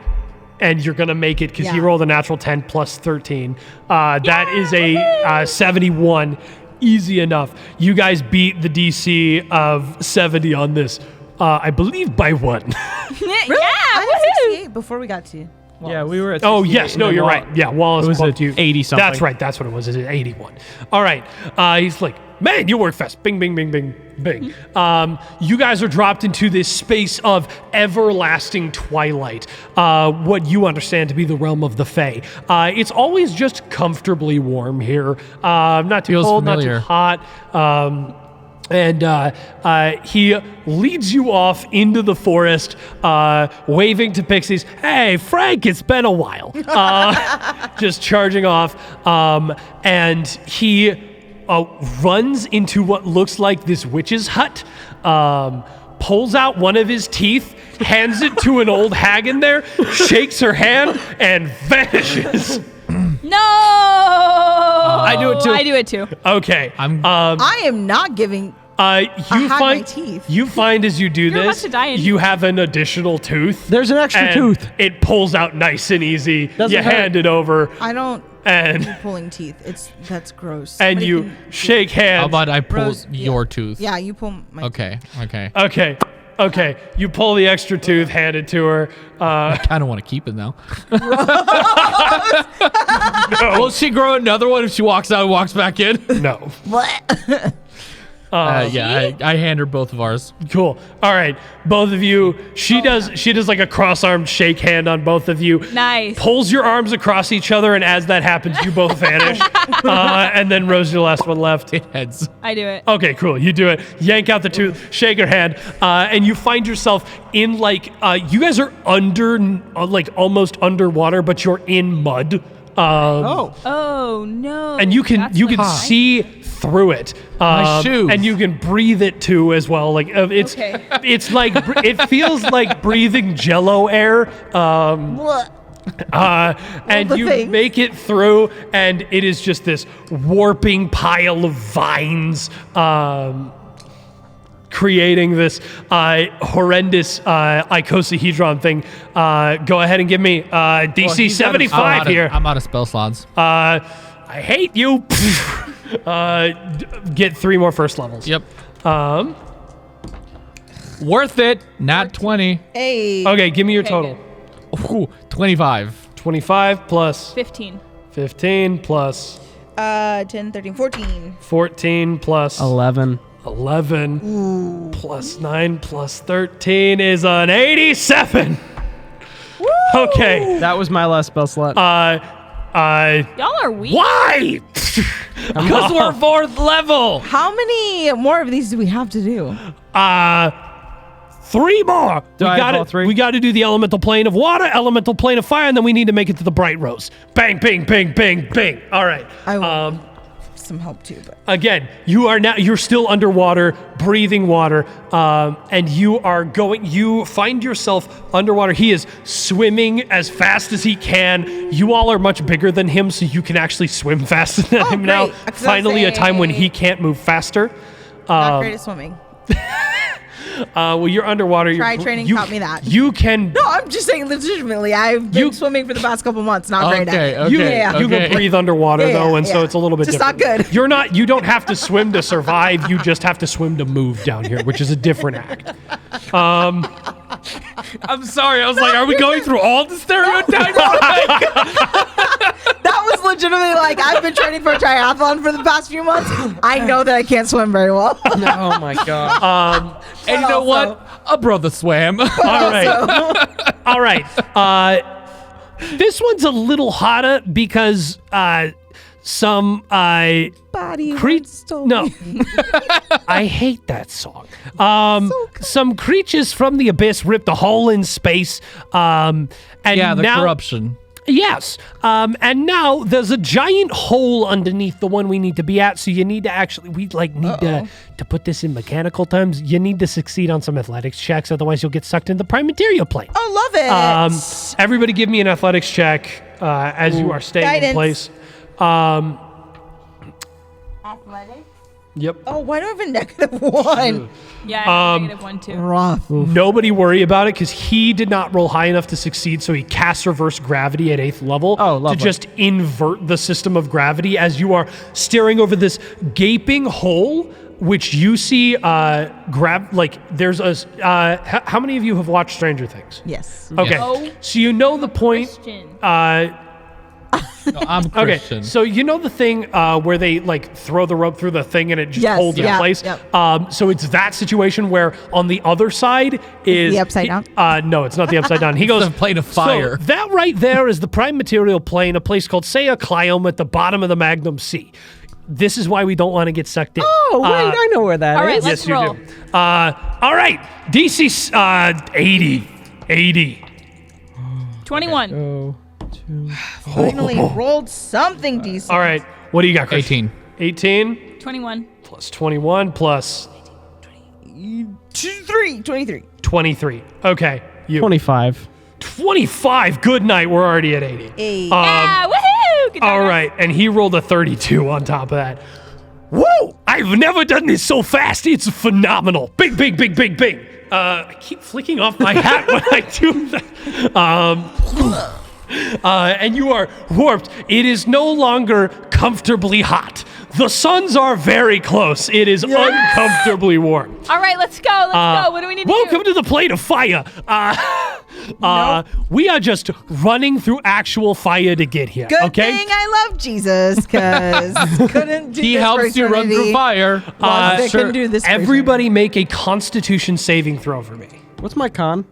And you're going to make it because he Yeah. rolled a natural 10 plus 13. That is a 71. Easy enough. You guys beat the DC of 70 on this, I believe by 1. Yeah, I had woohoo! 68 before we got to. Yeah, we were at. Oh, 68, yes. No, and then you're Wall- right. Yeah, Wallace It was bumped at you. 80-something. That's right. That's what it was. It's 81. All right. He's like, man, you work fast. Bing, bing, bing, bing, bing. You guys are dropped into this space of everlasting twilight, what you understand to be the realm of the Fae. It's always just comfortably warm here. Not too Feels cold, familiar. not too hot. And he leads you off into the forest, waving to pixies. Hey, Frank, it's been a while. Just charging off. And he runs into what looks like this witch's hut, pulls out one of his teeth, hands it to an old hag in there, shakes her hand, and vanishes. No! I do it too. I do it too. Okay. I am not giving. You had my find teeth. you find as you do You're about this, to die you have an additional tooth. There's an extra and tooth. It pulls out nice and easy. Doesn't you hurt. hand it over, I don't. and Pulling teeth. That's gross. and Somebody you can- shake hands. How about I pull Rose, your tooth? Yeah, you pull my. Okay. Okay. You pull the extra tooth, hand it to her. I kind of want to keep it now. Will she grow another one if she walks out and walks back in? No. What? I hand her both of ours. Cool. All right, both of you. She does like a cross-armed shake hand on both of you. Nice. Pulls your arms across each other, and as that happens, you both vanish. And then Rose, your last one left. Heads. I do it. Okay, cool. You do it. Yank out the tooth, shake her hand, and you find yourself in you guys are under, almost underwater, but you're in mud. Oh no. And you can That's you can like- see through it. My shoes. And you can breathe it too as well. Like it's Okay. it's like it feels like breathing Jello air. What? And the you things. make it through, and it is just this warping pile of vines, creating this horrendous icosahedron thing. Go ahead and give me DC 75 here. I'm out of spell slots. I hate you. Get 3 more first levels. Yep. Worth it. Not 20. Hey. Okay, give me your Okay, total. Ooh, 25. 25 plus 15. 15 plus 10, 13, 14. 14 plus 11. 11 plus 9 plus 13 is an 87. Okay. That was my last spell slot. Y'all are weak. Why? Because we're 4th level. How many more of these do we have to do? 3 more. Do I have all 3? We got to do the elemental plane of water, elemental plane of fire, and then we need to make it to the bright rose. Bang, bang, bang, bang, bang. All right. I will some help too, but Again, you're still underwater, breathing water, and you find yourself underwater. He is swimming as fast as he can. You all are much bigger than him, so you can actually swim faster than him great. now. I was gonna Finally, a time when say- he can't move faster. not great at swimming. Well, you're underwater. Try training taught me that. You can. No, I'm just saying legitimately. I've been swimming for the past couple months. Not great at it. Okay. You, Yeah. you can breathe underwater Yeah, though, and so yeah. it's a little bit Just different. not good. You don't have to swim to survive. You just have to swim to move down here, which is a different act. I'm sorry. I was like, are we going through all the stereotypes? That was legitimately like I've been training for a triathlon for the past few months. I know that I can't swim very well. Oh my god. And you know also- what? A brother swam. All right. All right. This one's a little hotter because some Body no. I hate that song. Some creatures from the abyss ripped a hole in space. And Yeah, the now, corruption. Yes. And now there's a giant hole underneath the one we need to be at. So you need to actually, need to put this in mechanical terms, you need to succeed on some athletics checks. Otherwise, you'll get sucked into the prime material plane. Oh, love it. Everybody give me an athletics check as you are staying in Guidance. place. Athletics? Yep. Oh, why do I have a -1? Yeah, I have -1 too. Rough. Nobody worry about it because he did not roll high enough to succeed, so he casts reverse gravity at 8th level Oh, to lovely. just invert the system of gravity as you are staring over this gaping hole, which you see there's a how many of you have watched Stranger Things? Yes. Okay, Oh, so you know the point. Christian. No, I'm Okay, Christian. so you know the thing where they throw the rope through the thing and it just Yes, holds in yeah, place? yep. So it's that situation where on the other side is... the upside down? No, it's not the upside down. He goes... the plane of fire. So that right there is the prime material plane, a place called Saya Cliome at the bottom of the Magnum Sea. This is why we don't want to get sucked in. Oh, wait, I know where that is. all right, Yes, let's you roll. do. All right, DC 80. 21. Oh, Finally rolled something decent. All right, what do you got, Chris? 18. 18 21. plus 21 plus 23. 23. Okay, you. 25. 25. Good night. We're already at 80. Hey. Yeah, woohoo! Good All job, right, and he rolled a 32 on top of that. Whoa! I've never done this so fast. It's phenomenal. Bing, bing, bing, bing, bing. I keep flicking off my hat when I do that. And you are warped. It is no longer comfortably hot. The suns are very close. It is uncomfortably warm. All right, let's go. Let's go. What do we need to do? Welcome to the plate of fire. We are just running through actual fire to get here. Good okay? thing I love Jesus, because couldn't do He this for helps you run through eternity. fire. They sir, couldn't do this for everybody make a Constitution saving throw for me. What's my con?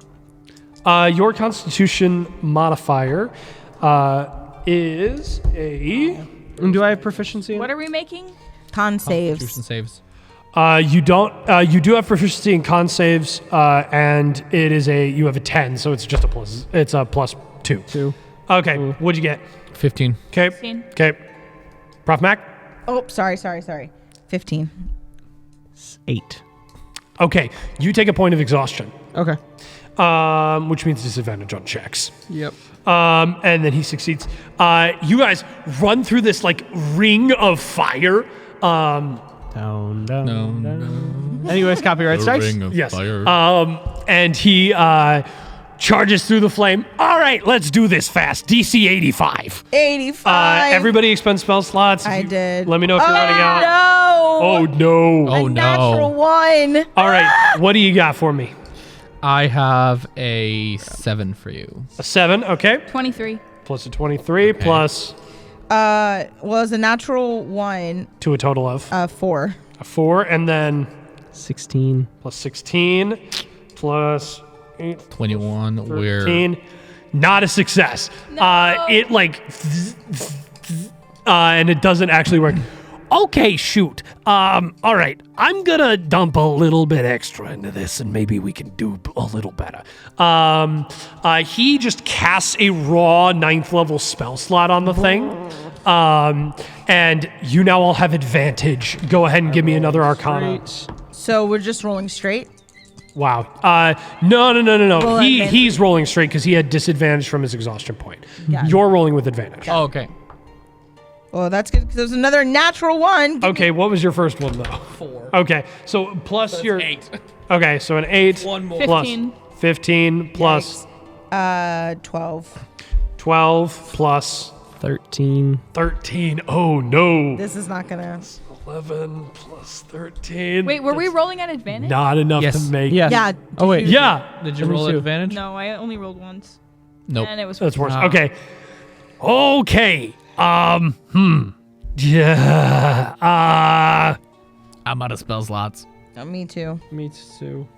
Your Constitution modifier is a. And do I have proficiency in What are we making? Con Constitution saves. saves. You don't. You do have proficiency in con saves, and it is a. You have a 10, so it's just a plus. It's a plus 2. 2? Okay. What'd you get? 15. Okay. 15. Okay. Prof Mac. Oh, sorry. 15. 8. Okay. You take a point of exhaustion, Okay. which means disadvantage on checks. Yep. And then he succeeds. You guys run through this like ring of fire. Down. Anyways, copyright strikes. Yes. And he charges through the flame. All right, let's do this fast. DC 85. 85. Everybody expend spell slots. I did. Let me know if you're running out. No. Oh no. Oh, Natural no. 1. All right, what do you got for me? I have a 7 for you. A 7, okay. 23. Plus a 23, plus Was a natural 1, to a total of 4. a 4, and then 16. plus 16, plus 8, 21. 13. Not a success. It like, and it doesn't actually work. Okay, shoot. All right. I'm gonna dump a little bit extra into this, and maybe we can do a little better. He just casts a raw 9th level spell slot on the thing. And you now all have advantage. Go ahead and give me another Arcana. So we're just rolling straight? Wow. No. Roll advantage. He's rolling straight because he had disadvantage from his exhaustion point. Yeah. You're rolling with advantage. Oh, okay. Well, that's good because there's another natural 1. Okay, what was your first one though? 4. Okay, so plus your 8. Okay, so an 8 One more. plus 15. 15 plus 12. 12 plus 13. 13. Oh no. This is not gonna. 11 plus 13. Wait, were we That's rolling at advantage? not enough Yes. to make? Yes. Yeah. Oh, wait. Yeah, Did you Me roll too. advantage? No, I only rolled once. Nope. And it was that's worse. Ah. Okay. Okay. Yeah. I'm out of spell slots. Me too. Me too.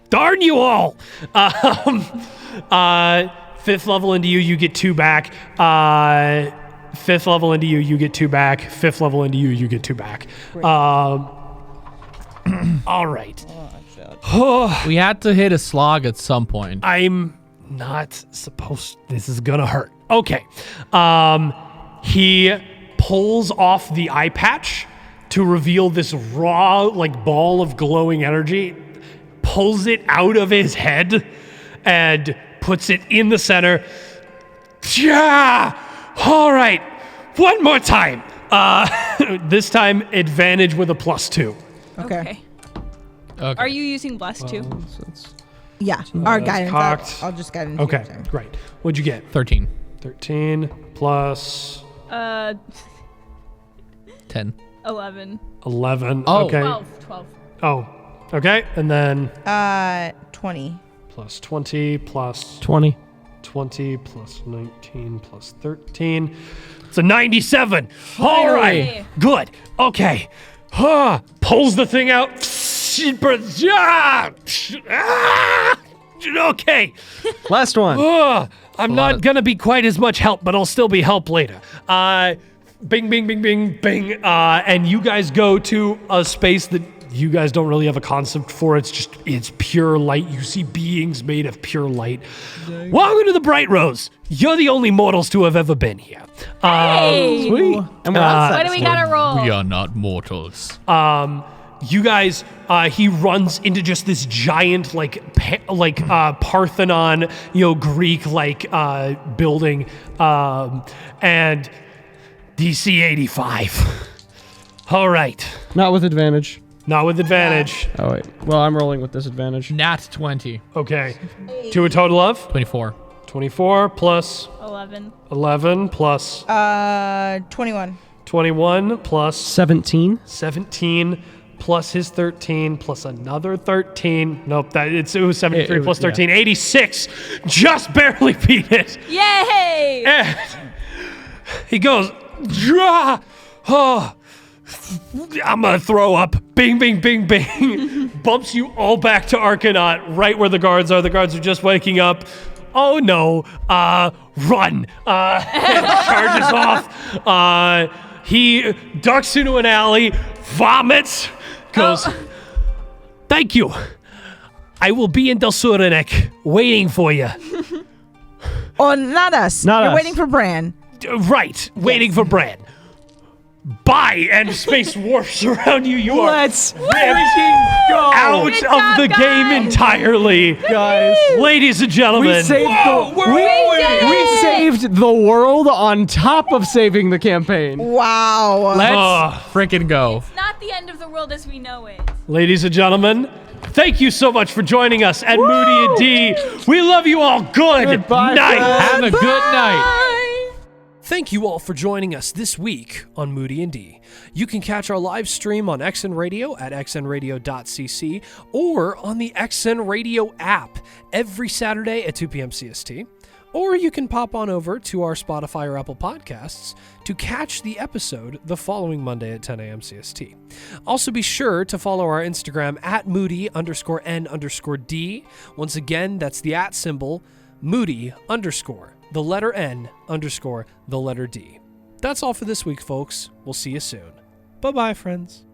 Darn you all! 5th level into you, you get 2 back. 5th level into you, you get 2 back. 5th level into you, you get 2 back. All right. We had to hit a slog at some point. I'm not supposed. This is gonna hurt. Okay. He pulls off the eye patch to reveal this raw, like, ball of glowing energy. Pulls it out of his head and puts it in the center. Yeah. All right. One more time. This time advantage with a +2. Okay. Okay. Are you using Bless too? Yeah. Our guidance. cocked. I'll just guidance. Okay. you. Great. What'd you get? 13. 13 plus 10. 11. 11. Oh. Okay. 12. Oh. Okay. And then 20. plus 20 plus 20. 20 plus 19 plus 13. It's a 97. All right. Hey. Good. Okay. Pulls the thing out. Okay. Last one. I'm not going to be quite as much help, but I'll still be help later. Bing, bing, bing, bing, bing. And you guys go to a space that you guys don't really have a concept for. It's pure light. You see beings made of pure light. Welcome to the Bright Rose. You're the only mortals to have ever been here. Hey! Sweet. And we're outside. What do we gotta roll? We are not mortals. You guys, he runs into just this giant, Parthenon, Greek, building, and DC 85. All right. Not with advantage. Not with advantage. Oh, wait. Well, I'm rolling with disadvantage. Nat 20. Okay. To a total of? 24. 24 plus 11. 11 plus 21. 21 plus 17. 17 plus his 13 plus another 13. Nope, it was 73 It plus was- 13. 86. Just barely beat it. Yay! And he goes, "Drah! Oh, I'm gonna throw up. Bing, bing, bing, bing." Bumps you all back to Arcanaut, right where the guards are. The guards are just waking up. Oh no, run. And charges off. He ducks into an alley, vomits, goes, "Thank you. I will be in Del Surenek waiting for you." Oh, not us. Not You're us. waiting for Bran. Right, waiting for Bran. Bye, and space warps around you. You are Let's ripped go. out Good of job, the game guys. entirely. Guys. Ladies and gentlemen, We saved we saved the world on top of saving the campaign. Wow. Let's frickin' go. It's not the end of the world as we know it. ladies and gentlemen, thank you so much for joining us at Moody&D. We love you all. Good Goodbye, night. friends. Have a good night. Thank you all for joining us this week on Moody&D. You can catch our live stream on XN Radio at xnradio.cc or on the XN Radio app every Saturday at 2 p.m. CST. Or you can pop on over to our Spotify or Apple Podcasts to catch the episode the following Monday at 10 a.m. CST. Also be sure to follow our Instagram at Moody_N_D. Once again, that's the @ symbol, Moody_, the letter N _ the letter D. That's all for this week, folks. We'll see you soon. Bye-bye, friends.